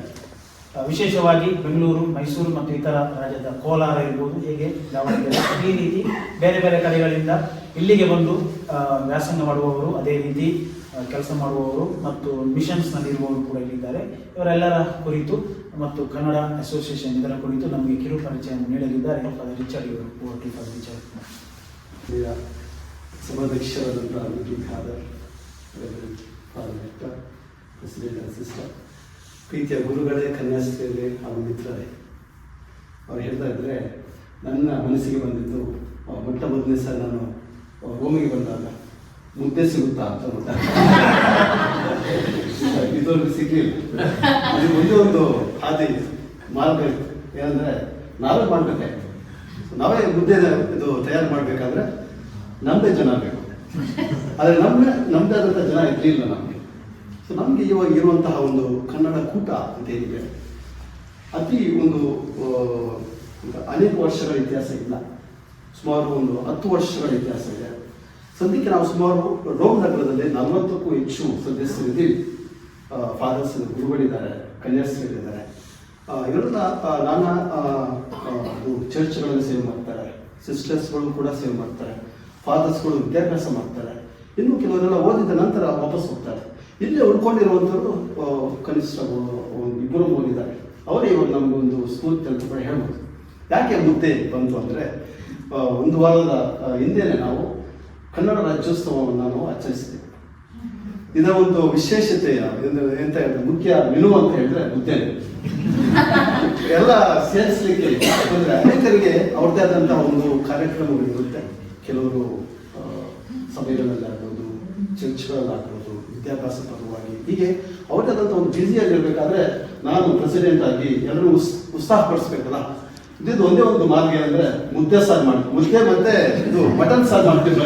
ವಿಶೇಷವಾಗಿ ಬೆಂಗಳೂರು, ಮೈಸೂರು ಮತ್ತು ಇತರ ರಾಜ್ಯದ ಕೋಲಾರ ಇರ್ಬೋದು, ಹೇಗೆ ದಾವಣಗೆರೆ, ಈ ರೀತಿ ಬೇರೆ ಬೇರೆ ಕಡೆಗಳಿಂದ ಇಲ್ಲಿಗೆ ಬಂದು ವ್ಯಾಸಂಗ ಮಾಡುವವರು, ಅದೇ ರೀತಿ ಕೆಲಸ ಮಾಡುವವರು ಮತ್ತು ಮಿಷನ್ಸ್ನಲ್ಲಿ ಇರುವವರು ಕೂಡ ಇಲ್ಲಿದ್ದಾರೆ. ಇವರೆಲ್ಲರ ಕುರಿತು ಮತ್ತು ಕನ್ನಡ ಅಸೋಸಿಯೇಷನ್ ಇದರ ಕುರಿತು ನಮಗೆ ಕಿರು ಪರಿಚಯವನ್ನು ನೀಡಲಿದ್ದಾರೆ ಫಾದರ್ ರಿಚರ್ಡ್ ಇವರು. Father Richard. ಸಭಾಧ್ಯಕ್ಷರಾದಂತಹ UT ಖಾದರ್, ಪ್ರೆಸಿಡೆಂಟ್ ಅಸಿಸ್ಟೆಂಟ್, ಪ್ರೀತಿಯ ಗುರುಗಳೇ, ಕನ್ಯಾಸ್ತ್ರೀಯರೇ ಹಾಗೂ ಮಿತ್ರರೇ, ಅವ್ರು ಹೇಳ್ತಾ ಇದ್ದರೆ ನನ್ನ ಮನಸ್ಸಿಗೆ ಬಂದಿದ್ದು ಮೊಟ್ಟ ಮೊದಲನೇ ಸಲ ನಾನು ರೋಮಿಗೆ ಬಂದಾಗ ಮುದ್ದೆ ಸಿಗುತ್ತಾ ಅಂತ ಇದುವರೆಗೂ ಸಿಗಲಿಲ್ಲ. ಅದು ಒಂದೇ ಒಂದು ಹಾದಿ ಮಾರ್ಗ ಇತ್ತು. ಏನಂದರೆ ನಾವೇ ಮಾಡಬೇಕಾಯ್ತು. ನಾವೇ ಮುದ್ದೆ ಇದು ತಯಾರು ಮಾಡಬೇಕಾದ್ರೆ ನಮ್ಮದೇ ಜನ ಬೇಕು. ಆದರೆ ನಮ್ಮದೇ ಆದಂಥ ಜನ ಇರಲಿಲ್ಲ ನಮಗೆ. ಸೊ ನಮಗೆ ಇವಾಗ ಇರುವಂತಹ ಒಂದು ಕನ್ನಡ ಕೂಟ ಅಂತ ಏನಿದೆ, ಅತಿ ಒಂದು ಅನೇಕ ವರ್ಷಗಳ ಇತಿಹಾಸ ಇಲ್ಲ. ಸುಮಾರು ಒಂದು 10 ವರ್ಷಗಳ ಇತಿಹಾಸ ಇದೆ. ಸದ್ಯಕ್ಕೆ ನಾವು ಸುಮಾರು ರೋಮ್ ನಗರದಲ್ಲಿ 40ಕ್ಕೂ ಹೆಚ್ಚು ಸದಸ್ಯರಿದ್ದೀವಿ. ಫಾದರ್ಸ್ ಗುರುಗಳಿದ್ದಾರೆ, ಕನ್ಯಾಸ್ತ್ರೀಯರಿದ್ದಾರೆ. ಇವರೆಲ್ಲ ನಾನಾ ಚರ್ಚ್ಗಳಲ್ಲಿ ಸೇವೆ ಮಾಡ್ತಾರೆ, ಸಿಸ್ಟರ್ಸ್ಗಳು ಕೂಡ ಸೇವೆ ಮಾಡ್ತಾರೆ, ಫಾದರ್ಸ್ಗಳು ವಿದ್ಯಾಭ್ಯಾಸ ಮಾಡ್ತಾರೆ. ಇನ್ನು ಕೆಲವರೆಲ್ಲ ಓದಿದ ನಂತರ ವಾಪಸ್ ಹೋಗ್ತಾರೆ. ಇಲ್ಲೇ ಉಳ್ಕೊಂಡಿರುವಂಥವ್ರು ಕನಿಷ್ಠ 2 ಹೋಗಿದ್ದಾರೆ. ಅವರೇ ಇವಾಗ ನಮಗೊಂದು ಸ್ಫೂರ್ತಿ ಅಂತ ಕೂಡ ಹೇಳ್ಬೋದು. ಯಾಕೆ ಮುದ್ದೆ ಬಂತು ಅಂದರೆ, 1 ವಾರದ ಹಿಂದೆಯೇ ನಾವು ಕನ್ನಡ ರಾಜ್ಯೋತ್ಸವವನ್ನು ನಾವು ಆಚರಿಸಿದ್ದೇವೆ. ಇದರ ಒಂದು ವಿಶೇಷತೆ ಎಂತ ಹೇಳಿದ್ರೆ, ಮುಖ್ಯ ಮೆನು ಅಂತ ಹೇಳಿದ್ರೆ ಮುದ್ದೆ. ಎಲ್ಲ ಸೇರಿಸಲಿಕ್ಕೆ ಯಾಕಂದರೆ ಅನೇಕರಿಗೆ ಅವ್ರದ್ದೇ ಆದಂತಹ ಒಂದು ಕಾರ್ಯಕ್ರಮಗಳಿರುತ್ತೆ. ಕೆಲವರು ಸಭೆಗಳಲ್ಲಾಗ್ಬೋದು, ಚರ್ಚ್ಗಳಲ್ಲಾಗ್ಬೋದು, ವಿದ್ಯಾಭ್ಯಾಸ ಪರವಾಗಿ, ಹೀಗೆ ಅವ್ರದ್ದಾದಂಥ ಒಂದು ಬ್ಯುಸಿಯಾಗಿರ್ಬೇಕಾದ್ರೆ ನಾನು ಪ್ರೆಸಿಡೆಂಟ್ ಆಗಿ ಎಲ್ಲರೂ ಉತ್ಸಾಹಪಡಿಸ್ಬೇಕಲ್ಲ. ಇದು ಒಂದೇ ಒಂದು ಮಾರ್ಗ ಏನಂದ್ರೆ ಮುದ್ದೆ ಸಾರು ಮಾಡ್ತೀವಿ. ಮುದ್ದೆ ಮತ್ತೆ ಇದು ಮಟನ್ ಸಾರು ಮಾಡ್ತೀವಿ.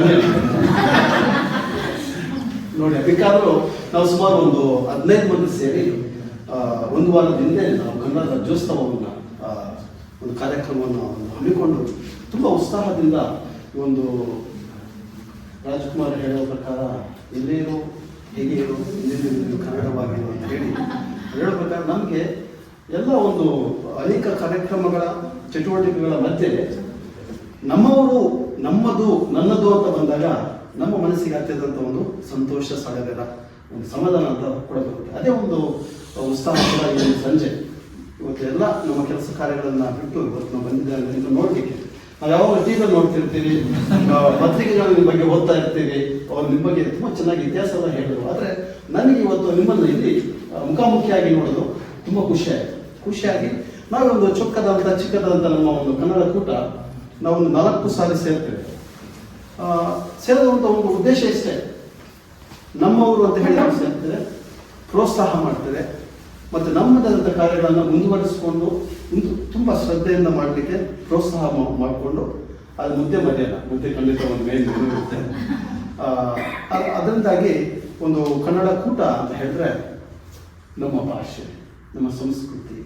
ನೋಡಿ, ಬೇಕಾದರೂ ನಾವು ಸುಮಾರು ಒಂದು 15 ಮಂದಿ ಸೇರಿ ಒಂದು ವಾರದ ಹಿಂದೆ ನಾವು ಕನ್ನಡ ರಾಜ್ಯೋತ್ಸವವನ್ನು ಒಂದು ಕಾರ್ಯಕ್ರಮವನ್ನು ಹಮ್ಮಿಕೊಂಡು ತುಂಬ ಉತ್ಸಾಹದಿಂದ ಒಂದು ರಾಜ್ಕುಮಾರ್ ಹೇಳೋ ಪ್ರಕಾರ ಎಲ್ಲೇ ಇರೋ ಹೇಗೆ ಇರೋ ಎಲ್ಲೆಲ್ಲಿ ಕನ್ನಡವಾಗಿರೋ ಅಂತ ಹೇಳಿ ಹೇಳೋ ಪ್ರಕಾರ ನಮಗೆ ಎಲ್ಲ ಒಂದು ಅನೇಕ ಕಾರ್ಯಕ್ರಮಗಳ ಚಟುವಟಿಕೆಗಳ ಮಧ್ಯೆ ನಮ್ಮವರು ನಮ್ಮದು ನನ್ನದು ಅಂತ ಬಂದಾಗ ನಮ್ಮ ಮನಸ್ಸಿಗೆ ಆಗ್ತಿದ್ದಂಥ ಒಂದು ಸಂತೋಷ, ಸಡಗರ, ಒಂದು ಸಮಾಧಾನ ಅಂತ ಕೂಡ ಬರುತ್ತೆ. ಅದೇ ಒಂದು ಉತ್ಸಾಹ ಕೂಡ ಈ ಸಂಜೆ ಇವತ್ತು ಎಲ್ಲ ನಮ್ಮ ಕೆಲಸ ಕಾರ್ಯಗಳನ್ನು ಬಿಟ್ಟು ಇವತ್ತು ನಾವು ಬಂದಿದ್ದೇವೆ ಅಂತ ನೋಡಲಿಕ್ಕೆ. ನಾವು ಯಾವಾಗ ಟಿವಿಯಲ್ಲಿ ನೋಡ್ತಿರ್ತೀವಿ, ಪತ್ರಿಕೆಗಳು ನಿಮ್ಮ ಬಗ್ಗೆ ಓದ್ತಾ ಇರ್ತೀವಿ, ಅವ್ರು ನಿಮ್ಮ ಬಗ್ಗೆ ತುಂಬ ಚೆನ್ನಾಗಿ ಇತಿಹಾಸದ ಹೇಳಿದ್ರು. ಆದರೆ ನನಗೆ ಇವತ್ತು ನಿಮ್ಮನ್ನು ಇಲ್ಲಿ ಮುಖಾಮುಖಿಯಾಗಿ ನೋಡೋದು ತುಂಬ ಖುಷಿಯಾಗಿ ನಾವೊಂದು ಚಿಕ್ಕದಾದಂಥ ನಮ್ಮ ಒಂದು ಕನ್ನಡ ಕೂಟ ನಾವೊಂದು 4 ಸಾರಿ ಸೇರ್ತೇವೆ. ಸೇರಿದಂಥ ಒಂದು ಉದ್ದೇಶ ಇಷ್ಟೇ, ನಮ್ಮವರು ಅಂತ ಹೇಳಿ ನಾವು ಸೇರ್ತೇವೆ, ಪ್ರೋತ್ಸಾಹ ಮಾಡ್ತೇವೆ ಮತ್ತು ನಮ್ಮದಾದಂಥ ಕಾರ್ಯಗಳನ್ನು ಮುಂದುವರಿಸಿಕೊಂಡು ತುಂಬ ಶ್ರದ್ಧೆಯಿಂದ ಮಾಡಲಿಕ್ಕೆ ಪ್ರೋತ್ಸಾಹ ಮಾಡಿಕೊಂಡು ಅದು ಮುದ್ದೆ ಖಂಡಿತ ಒಂದು ಮೇನ್ ಇರುತ್ತೆ. ಅದರಿಂದಾಗಿ ಒಂದು ಕನ್ನಡ ಕೂಟ ಅಂತ ಹೇಳಿದ್ರೆ ನಮ್ಮ ಭಾಷೆ, ನಮ್ಮ ಸಂಸ್ಕೃತಿ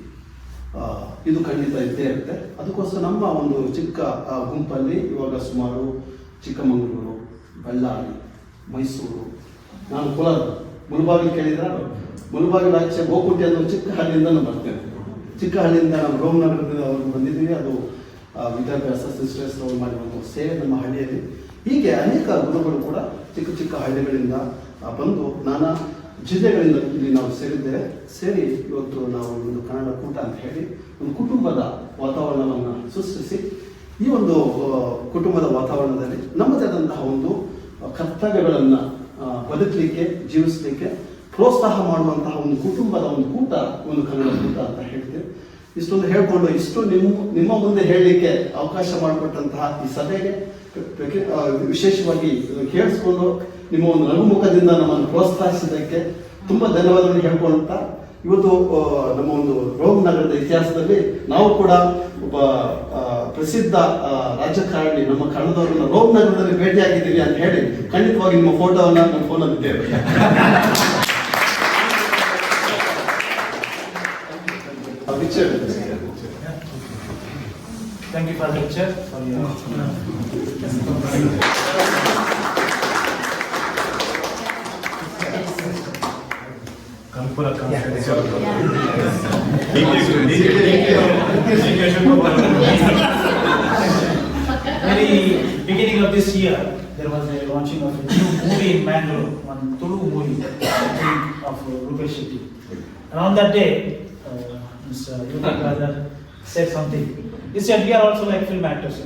ಇದು ಖಂಡಿತ ಇದ್ದೇ ಇರುತ್ತೆ. ಅದಕ್ಕೋಸ್ಕರ ನಮ್ಮ ಒಂದು ಚಿಕ್ಕ ಗುಂಪಲ್ಲಿ ಇವಾಗ ಸುಮಾರು ಚಿಕ್ಕಮಗಳೂರು, ಬಳ್ಳಾರಿ, ಮೈಸೂರು, ನಾನು ಕೋಲಾರ, ಮುಳಬಾಗಿಲು ಕೇಳಿದ್ರೆ ಮುಳಬಾಗಿಲು ಆಚೆ ಗೋಕುಂಟೆ ಅನ್ನೋ ಚಿಕ್ಕ ಹಳ್ಳಿಯಿಂದ ನಾನು ಬರ್ತೇನೆ. ಚಿಕ್ಕ ಹಳ್ಳಿಯಿಂದ ನಾವು ರೋಮ್ ನಗರದಿಂದ ಅವರು ಬಂದಿದ್ದೀವಿ. ಅದು ವಿದ್ಯಾಭ್ಯಾಸ ಸಿಸ್ಟರ್ಸ್ ಅವರು ಮಾಡಿರುವಂಥ ಸೇವೆ ನಮ್ಮ ಹಳ್ಳಿಯಲ್ಲಿ. ಹೀಗೆ ಅನೇಕ ಗುರುಗಳು ಕೂಡ ಚಿಕ್ಕ ಹಳ್ಳಿಗಳಿಂದ ಬಂದು ನಾನಾ ಜಿಲ್ಲೆಗಳಿಂದ ಇಲ್ಲಿ ನಾವು ಸೇರಿ ಇವತ್ತು ನಾವು ಒಂದು ಕನ್ನಡ ಕೂಟ ಅಂತ ಹೇಳಿ ಒಂದು ಕುಟುಂಬದ ವಾತಾವರಣವನ್ನು ಸೃಷ್ಟಿಸಿ ಈ ಒಂದು ಕುಟುಂಬದ ವಾತಾವರಣದಲ್ಲಿ ನಮ್ಮದೇ ಆದಂತಹ ಒಂದು ಕರ್ತವ್ಯಗಳನ್ನು ಬದುಕಲಿಕ್ಕೆ, ಜೀವಿಸಲಿಕ್ಕೆ ಪ್ರೋತ್ಸಾಹ ಮಾಡುವಂತಹ ಒಂದು ಕುಟುಂಬದ ಒಂದು ಕೂಟ, ಒಂದು ಕನ್ನಡ ಕೂಟ ಅಂತ ಹೇಳ್ತೇವೆ. ಇಷ್ಟೊಂದು ಹೇಳ್ಕೊಂಡು ಇಷ್ಟು ನಿಮ್ಮ ಮುಂದೆ ಹೇಳಲಿಕ್ಕೆ ಅವಕಾಶ ಮಾಡಿಕೊಟ್ಟಂತಹ ಈ ಸಭೆಗೆ ವಿಶೇಷವಾಗಿ ಕೇಳಿಸ್ಕೊಂಡು ನಿಮ್ಮ ಒಂದು ನಗುಮುಖದಿಂದ ನಮ್ಮನ್ನು ಪ್ರೋತ್ಸಾಹಿಸಿದ್ದಕ್ಕೆ ತುಂಬ ಧನ್ಯವಾದಗಳನ್ನು ಹೇಳ್ಕೊಳ್ತಾ, ಇವತ್ತು ನಮ್ಮ ಒಂದು ರೋಮ್ ನಗರದ ಇತಿಹಾಸದಲ್ಲಿ ನಾವು ಕೂಡ ಒಬ್ಬ ಪ್ರಸಿದ್ಧ ರಾಜಕಾರಣಿ ನಮ್ಮ ಕನ್ನಡದವರನ್ನ ರೋಮ್ ನಗರದಲ್ಲಿ ಭೇಟಿಯಾಗಿದ್ದೀವಿ ಅಂತ ಹೇಳಿ ಖಂಡಿತವಾಗಿ ನಿಮ್ಮ ಫೋಟೋವನ್ನು ನನ್ನ ಫೋನಲ್ಲಿ ಇದ್ದೇವೆ. Thank you for the lecture. Very beginning of this year, there was a launching of a new movie in Mangalore, one Tulu movie of Rupesh Shetty. And on that day, Mr. Yuti said something. He said, we are also like film actors,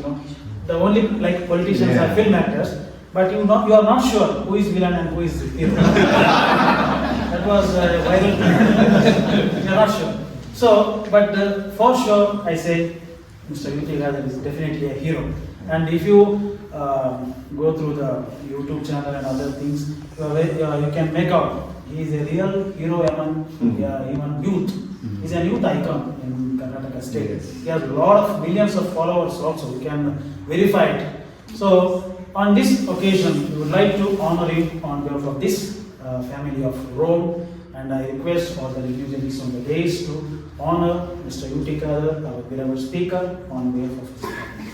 The only like politicians are film actors, but you are not sure who is villain and who is hero. That was viral. You are not sure. So, but for sure, I say, Mr. Yuti is definitely a hero. And if you go through the YouTube channel and other things, you can make out he is a real hero among even youth. He is a youth icon in Karnataka state. He has a lot of millions of followers also. You can verify it. So, on this occasion, we would like to honor him on behalf of this family of Rome, and I request all the religionists on the days to honor Mr. Yuti Kadar, our beloved speaker, on behalf of his family.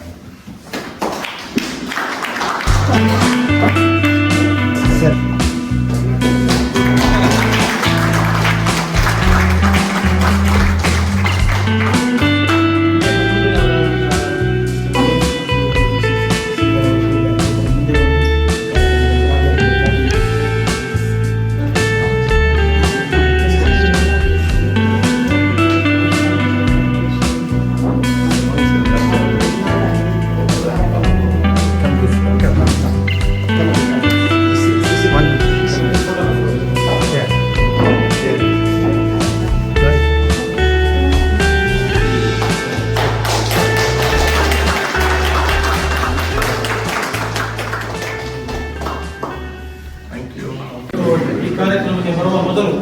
ಕಾರ್ಯಕ್ರಮಕ್ಕೆ ಬರುವ ಮೊದಲು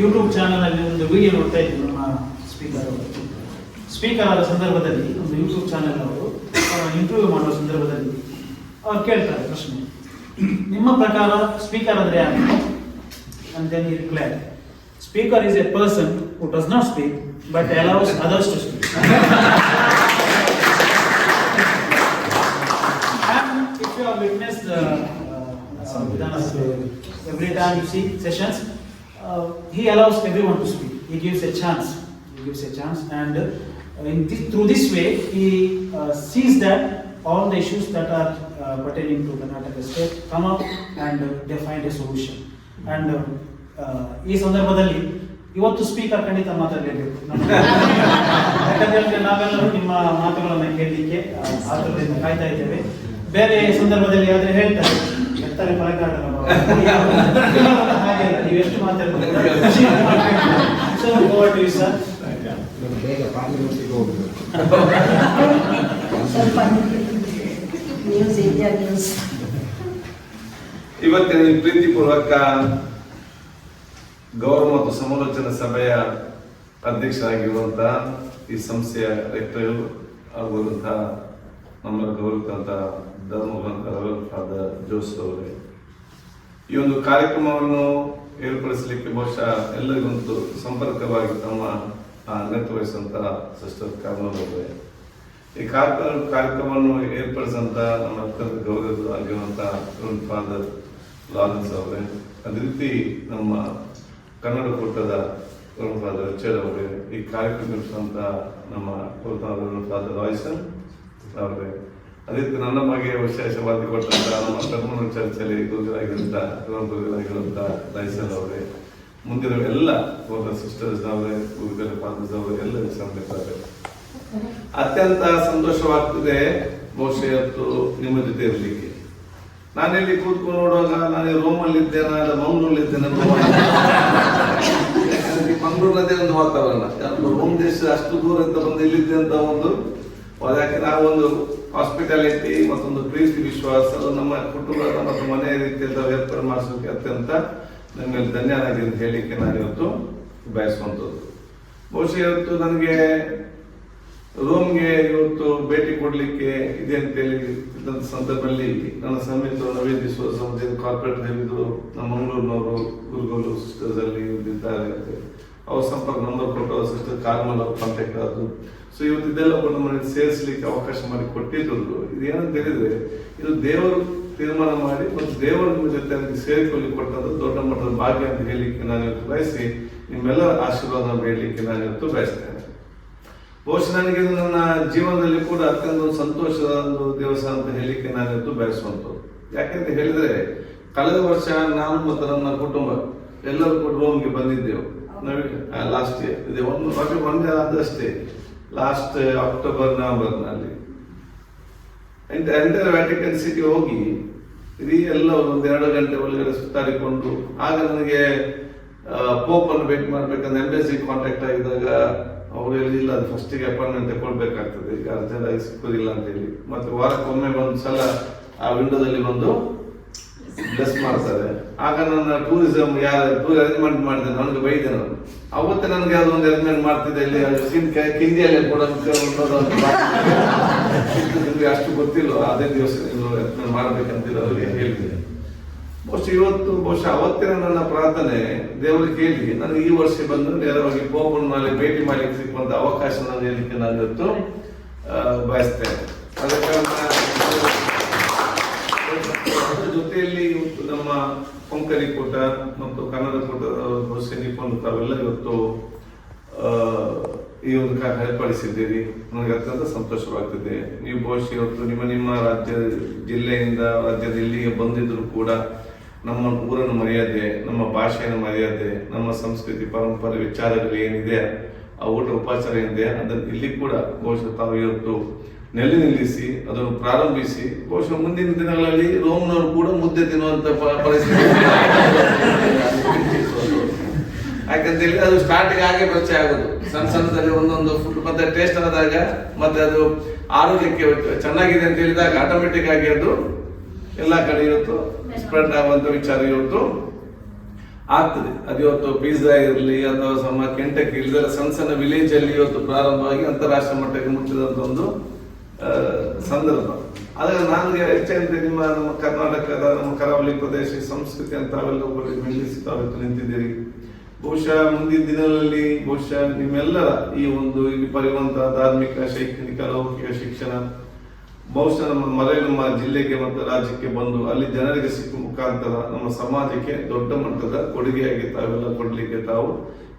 YouTube ಚಾನಲ್ನಲ್ಲಿ ಒಂದು video ನೋಡ್ತಾ ಇದ್ವಿ. ನಮ್ಮ speaker ಆದ ಸಂದರ್ಭದಲ್ಲಿ ಒಂದು ಯೂಟ್ಯೂಬ್ ಚಾನೆಲ್ ಅವರು ಇಂಟರ್ವ್ಯೂ ಮಾಡುವ ಸಂದರ್ಭದಲ್ಲಿ ಅವ್ರು ಕೇಳ್ತಾರೆ ಪ್ರಶ್ನೆ, ನಿಮ್ಮ ಪ್ರಕಾರ ಸ್ಪೀಕರ್ ಅಂದ್ರೆ ಯಾರು? and then he replied, "Speaker is a person who does not speak but allows others to speak." And if you have witnessed Vidhana Sabha, every time you see sessions, he allows everyone to speak. He gives a chance. And through this way, he sees that all the issues that are pertaining to Karnataka state come up and they find a solution. And ಈ ಸಂದರ್ಭದಲ್ಲಿ ಇವತ್ತು speaker ಖಂಡಿತ ಮಾತಾಡಲೇಬೇಕು. ಯಾಕಂದ್ರೆ ನಾವೆಲ್ಲರೂ ನಿಮ್ಮ ಮಾತುಗಳನ್ನು ಕೇಳಲಿಕ್ಕೆ ಆತುರದಿಂದ ಕಾಯ್ತಾ ಇದ್ದೇವೆ. ಬೇರೆ ಸಂದರ್ಭದಲ್ಲಿ ಆದ್ರೆ ಹೇಳ್ತಾರೆ ಎತ್ತಾರೆ ಪರಕಾಡಲ್ಲ ಹಾಗೆ ನೀವು ಎಷ್ಟು ಮಾತಾಡ್ತಾರೆ. So over to you, sir. ಇವತ್ತಿನ ಈ ಪ್ರೀತಿಪೂರ್ವಕ ಗೌರವ ಮತ್ತು ಸಮಾಲೋಚನಾ ಸಭೆಯ ಅಧ್ಯಕ್ಷರಾಗಿರುವಂತಹ ಈ ಸಂಸ್ಥೆಯ ರೆಕ್ಟರ್ ಆಗಿರುವಂತಹ ನಮ್ಮ ಗೌರವಿತ ಧರ್ಮಗ್ರಂಥ ಫಾದರ್ ಜೋಸೆಫ್ ಅವರೇ, ಈ ಒಂದು ಕಾರ್ಯಕ್ರಮವನ್ನು ಏರ್ಪಡಿಸಲಿಕ್ಕೆ ಬಹುಶಃ ಎಲ್ಲರಿಗೊಂದು ಸಂಪರ್ಕವಾಗಿ ತಮ್ಮ ಅಗತ್ಯ ವಹಿಸುವಂತಹ ಸಿಸ್ಟರ್ ಕಾರ್ಮಲ್ ಅವರೇ, ಈ ಕಾರ್ಯಕ್ರಮವನ್ನು ಏರ್ಪಡಿಸಿದಂತ ನಮ್ಮ ಅತ್ಯಂತ ಗೌರವ ಆಗಿರುವಂತಹ ಫಾದರ್ ಲಾರೆನ್ಸ್ ಅವರೇ, ಅದೇ ರೀತಿ ನಮ್ಮ ಕನ್ನಡ ಕೂಟದ ಫಾದರ್ ರಿಚರ್ಡ್ ಅವರೇ, ಈ ಕಾರ್ಯಕ್ರಮ ನಡೆಸುವಂತ ನಮ್ಮ ಫಾದರ್ ರಾಯ್ಸನ್ ಅವರೇ, ಅದೇ ರೀತಿ ನನ್ನ ಬಗ್ಗೆ ವಿಶೇಷವಾಗಿ ಕೊಟ್ಟಂತ ನಮ್ಮ ಕರ್ಮನ ಚರ್ಚೆಯಲ್ಲಿ ಗುರುಗಳಾಗಿರುವಂತ ರಾಯ್ಸನ್ ಅವರೇ, ಮುಂದಿನ ಎಲ್ಲ ಸಿಸ್ಟರ್ಸ್ ಅವರೇ, ಗುರುಗಳ ಫಾದರ್ಸ್ ಅವರೇ, ಎಲ್ಲ ಸಂಬಂಧಿಸಿದ್ದಾರೆ. ಅತ್ಯಂತ ಸಂತೋಷವಾಗ್ತದೆ ಬಹುಶಃ ಇವತ್ತು ನಿಮ್ಮ ಜೊತೆ ಇರಲಿಕ್ಕೆ. ನಾನಿಲ್ಲಿ ಕೂತ್ಕೊಂಡು ನೋಡುವಾಗ ನಾನು ರೋಮಲ್ಲಿ ಇದ್ದೇನೆ, ಮಂಗಳೂರಲ್ಲಿ ಇದ್ದೇನೆ. ಮಂಗಳೂರದೇ ಒಂದು ವಾತಾವರಣ, ರೋಮ್ ದೇಶ ಅಷ್ಟು ದೂರ ಅಂತ ಬಂದು ಇಲ್ಲಿದ್ದೆ ಅಂತ ಒಂದು ಅದಕ್ಕೆ ನಾವೊಂದು ಹಾಸ್ಪಿಟಾಲಿಟಿ ಮತ್ತೊಂದು ಪ್ರೀತಿ ವಿಶ್ವಾಸ ನಮ್ಮ ಕುಟುಂಬದ ಮತ್ತು ಮನೆಯ ರೀತಿಯಿಂದ ಏರ್ಪಾಡು ಮಾಡಿಸೋಕೆ ಅತ್ಯಂತ ನನ್ನ ಧನ್ಯನಾಗಿ ಅಂತ ಹೇಳಲಿಕ್ಕೆ ನಾನು ಇವತ್ತು ಬಯಸುವಂಥದ್ದು. ಬಹುಶಃ ಇವತ್ತು ನನಗೆ ರೋಮ್ಗೆ ಇವತ್ತು ಭೇಟಿ ಕೊಡ್ಲಿಕ್ಕೆ ಇದೆ ಅಂತೇಳಿ ಇದ್ದಂಥ ಸಂದರ್ಭದಲ್ಲಿ ನನ್ನ ಸಮೇತ ನವೀನ್ ಡಿಸೋಜ ಕಾರ್ಪೊರೇಟ್ ಹೇಳಿದ್ರು, ನಮ್ಮ ಮಂಗಳೂರಿನವರು ಗುರುಗಳು ಸಿಸ್ಟರ್ಸ್ ಅಲ್ಲಿ ಇದ್ದಾರೆ, ಅವ್ರ ಸಂಪರ್ಕ ನಂಬರ್ ಕೊಟ್ಟು ಅವ್ರ ಸಿಸ್ಟರ್ ಕಾರ್ಮಲ್ ಅವ್ರ ಕಾಂಟ್ಯಾಕ್ಟ್ ಆದ್ರು. ಸೊ ಇವತ್ತು ಇದೆಲ್ಲ ನಮ್ಮನ್ನು ಸೇರಿಸಲಿಕ್ಕೆ ಅವಕಾಶ ಮಾಡಿ ಕೊಟ್ಟಿದ್ರು. ಇದೇನಂತ ಹೇಳಿದ್ರೆ ಇದು ದೇವರು ತೀರ್ಮಾನ ಮಾಡಿ ಮತ್ತು ದೇವರ ಜೊತೆ ಸೇರಿಕೊಳ್ಳಿಕ್ಕೆ ಕೊಟ್ಟದ್ದು ದೊಡ್ಡ ಮಟ್ಟದ ಭಾಗ್ಯ ಅಂತ ಹೇಳಲಿಕ್ಕೆ ನಾನು ಇವತ್ತು ಬಯಸಿ ನಿಮ್ಮೆಲ್ಲರ ಆಶೀರ್ವಾದ ಬೇಡಲಿಕ್ಕೆ ನಾನು ಇವತ್ತು ಬಯಸ್ತೇನೆ. ಬಹುಶಃ ನನಗೆ ಇದು ನನ್ನ ಜೀವನದಲ್ಲಿ ಕೂಡ ಅತ್ಯಂತ ಒಂದು ಸಂತೋಷದ ಒಂದು ದಿವಸ ಅಂತ ಹೇಳಲಿಕ್ಕೆ ನಾನು ಇವತ್ತು ಬಯಸುವಂಥದ್ದು. ಯಾಕೆಂತ ಹೇಳಿದ್ರೆ ಕಳೆದ ವರ್ಷ ನಾನು ಮತ್ತು ನನ್ನ ಕುಟುಂಬ ಎಲ್ಲರೂ ಕೂಡ ರೋಮ್ಗೆ ಬಂದಿದ್ದೆವು. ಲಾಸ್ಟ್ ಇಯರ್ ಇದೆ ಒಂದೇ ಆದಷ್ಟೇ, ಲಾಸ್ಟ್ ಅಕ್ಟೋಬರ್ ನವೆಂಬರ್ನಲ್ಲಿ ಎಂಟರ್ ವ್ಯಾಟಿಕನ್ ಸಿಟಿ ಹೋಗಿ ಇಡೀ ಎಲ್ಲ ಒಂದು 2 ಗಂಟೆ ಒಳಗಡೆ ಸುತ್ತಾಡಿಕೊಂಡು, ಆಗ ನನಗೆ ಪೋಪ್ ಅನ್ನು ಭೇಟಿ ಮಾಡ್ಬೇಕಂದ್ರೆ ಎಂಬೆಸಿ ಕಾಂಟ್ಯಾಕ್ಟ್ ಆಗಿದಾಗ ಅವರು ಹೇಳಿಲ್ಲ, ಅದು ಫಸ್ಟಿಗೆ ಅಪಾಯಿಂಟ್ಮೆಂಟ್ ತಗೊಳ್ಬೇಕಾಗ್ತದೆ, ಈಗ ಅರ್ಜೆಂಟ್ ಆಗಿ ಸಿಕ್ಕೋದಿಲ್ಲ ಅಂತ ಹೇಳಿ. ಮತ್ತೆ ವಾರಕ್ಕೊಮ್ಮೆ ಒಂದು ಸಲ ಆ ವಿಂಡೋದಲ್ಲಿ ಬಂದು ಬ್ಲೆಸ್ ಮಾಡ್ತಾರೆ. ಆಗ ನನ್ನ ಟೂರ್ ಅರೇಂಜ್ಮೆಂಟ್ ಮಾಡಿದೆ, ನನಗೆ ಬೈದೆ. ನಾನು ಅವತ್ತೇ ನನಗೆ ಅದೊಂದು ಅರೇಂಜ್ಮೆಂಟ್ ಮಾಡ್ತಿದ್ದೆ, ಇಲ್ಲಿ ಕಿಂದಿಯಲ್ಲಿ ಕೂಡ ನಿಮ್ಗೆ ಅಷ್ಟು ಗೊತ್ತಿಲ್ಲ, ಅದೇ ದಿವಸ ನೀವು ಅರೇಂಜ್ಮೆಂಟ್ ಮಾಡ್ಬೇಕಂತ ಅವರಿಗೆ ಹೇಳಿದೆ. ಬಹುಶಃ ಅವತ್ತಿನ ನನ್ನ ಪ್ರಾರ್ಥನೆ ದೇವರಿಗೆ ಕೇಳಿ ನನಗೆ ಈ ವರ್ಷ ಬಂದು ನೇರವಾಗಿ ಪೋಪನ್ ಮೇಲೆ ಭೇಟಿ ಮಾಡ್ಲಿಕ್ಕೆ ಸಿಕ್ಕುವಂತ ಅವಕಾಶ ನಾನು ಹೇಳಲಿಕ್ಕೆ ನಾನು ಇವತ್ತು ಬಯಸ್ತೇನೆ. ಅದ ಕಾರಣ ಜೊತೆಯಲ್ಲಿ ನಮ್ಮ ಕೊಂಕಣಿ ಕೂಟ ಮತ್ತು ಕನ್ನಡ ಕೂಟದ ಬಹುಶಃ ನಿಂತ್ಕೊಂಡು ತಾವೆಲ್ಲ ಇವತ್ತು ಈ ಒಂದು ಏರ್ಪಡಿಸಿದ್ದೀರಿ. ನನಗೆ ಅತ್ಯಂತ ಸಂತೋಷವಾಗ್ತದೆ. ನೀವು ಬಹುಶಃ ಇವತ್ತು ನಿಮ್ಮ ರಾಜ್ಯ ಜಿಲ್ಲೆಯಿಂದ ರಾಜ್ಯದ ಇಲ್ಲಿಗೆ ಬಂದಿದ್ರು ಕೂಡ ನಮ್ಮ ಊರನ ಮರ್ಯಾದೆ, ನಮ್ಮ ಭಾಷೆಯ ಮರ್ಯಾದೆ, ನಮ್ಮ ಸಂಸ್ಕೃತಿ ಪರಂಪರೆ ವಿಚಾರಗಳು ಏನಿದೆ, ಆ ಊಟ ಉಪಚಾರ ಏನಿದೆ, ಅದನ್ನು ಇಲ್ಲಿ ಕೂಡ ಬಹುಶಃ ತಾವು ಇವತ್ತು ನಿಲ್ಲಿಸಿ ಅದನ್ನು ಪ್ರಾರಂಭಿಸಿ ಬಹುಶಃ ಮುಂದಿನ ದಿನಗಳಲ್ಲಿ ರೋಮ್ನವರು ಕೂಡ ಮುದ್ದೆ ತಿನ್ನುವಂತ ಪರಿಸ್ಥಿತಿ. ಯಾಕಂತೇಳಿ ಅದು ಸ್ಟಾರ್ಟಿಂಗ್ ಆಗಿ ಪರಿಚಯ ಆಗೋದು, ಸಣ್ಣದಲ್ಲಿ ಒಂದೊಂದು ಫುಡ್ ಮತ್ತೆ ಟೇಸ್ಟ್ ಆದಾಗ ಮತ್ತೆ ಅದು ಆರೋಗ್ಯಕ್ಕೆ ಚೆನ್ನಾಗಿದೆ ಅಂತ ಹೇಳಿದಾಗ ಆಟೋಮೆಟಿಕ್ ಆಗಿ ಅದು ಎಲ್ಲ ಕಡೆ ಇವತ್ತು ಸ್ಪ್ರೆಡ್ ಆಗುವಂತ ವಿಚಾರ ಇವತ್ತು ಆಗ್ತದೆ. ಅದು ಇವತ್ತು ಪಿಜ್ಜಾ ಇರಲಿ ಅಥವಾ ಕೆಂಟಕ್ಕಿ ಇಲ್ಲದೆಲ್ಲ ಸಣ್ಣ ವಿಲೇಜ್ ಅಲ್ಲಿ ಇವತ್ತು ಪ್ರಾರಂಭವಾಗಿ ಅಂತಾರಾಷ್ಟ್ರೀಯ ಮಟ್ಟಕ್ಕೆ ಮುಟ್ಟಿದಂತ ಒಂದು ಸಂದರ್ಭ. ಆದಾಗ ನನಗೆ ಹೆಚ್ಚಂತೆ ನಮ್ಮ ಕರ್ನಾಟಕದ ನಮ್ಮ ಕರಾವಳಿ ಪ್ರದೇಶ ಸಂಸ್ಕೃತಿ ಅಂತ ತಾವೆಲ್ಲ ಬೆಂಬಲಿಸಿ ತಾವೆತ್ತು ನಿಂತಿದ್ದೀರಿ. ಬಹುಶಃ ಮುಂದಿನ ದಿನಗಳಲ್ಲಿ ಬಹುಶಃ ನಿಮ್ಮೆಲ್ಲರ ಈ ಒಂದು ಇಲ್ಲಿ ಪಡೆಯುವಂತಹ ಧಾರ್ಮಿಕ, ಶೈಕ್ಷಣಿಕ, ಲೌಕಿಕ ಶಿಕ್ಷಣ ಬಹುಶಃ ನಮ್ಮ ಜಿಲ್ಲೆಗೆ ಮತ್ತು ರಾಜ್ಯಕ್ಕೆ ಬಂದು ಅಲ್ಲಿ ಜನರಿಗೆ ಸಿಕ್ಕ ಮುಖಾಂತರ ನಮ್ಮ ಸಮಾಜಕ್ಕೆ ದೊಡ್ಡ ಮಟ್ಟದ ಕೊಡುಗೆಯಾಗಿ ತಾವೆಲ್ಲ ಕೊಡ್ಲಿಕ್ಕೆ ತಾವು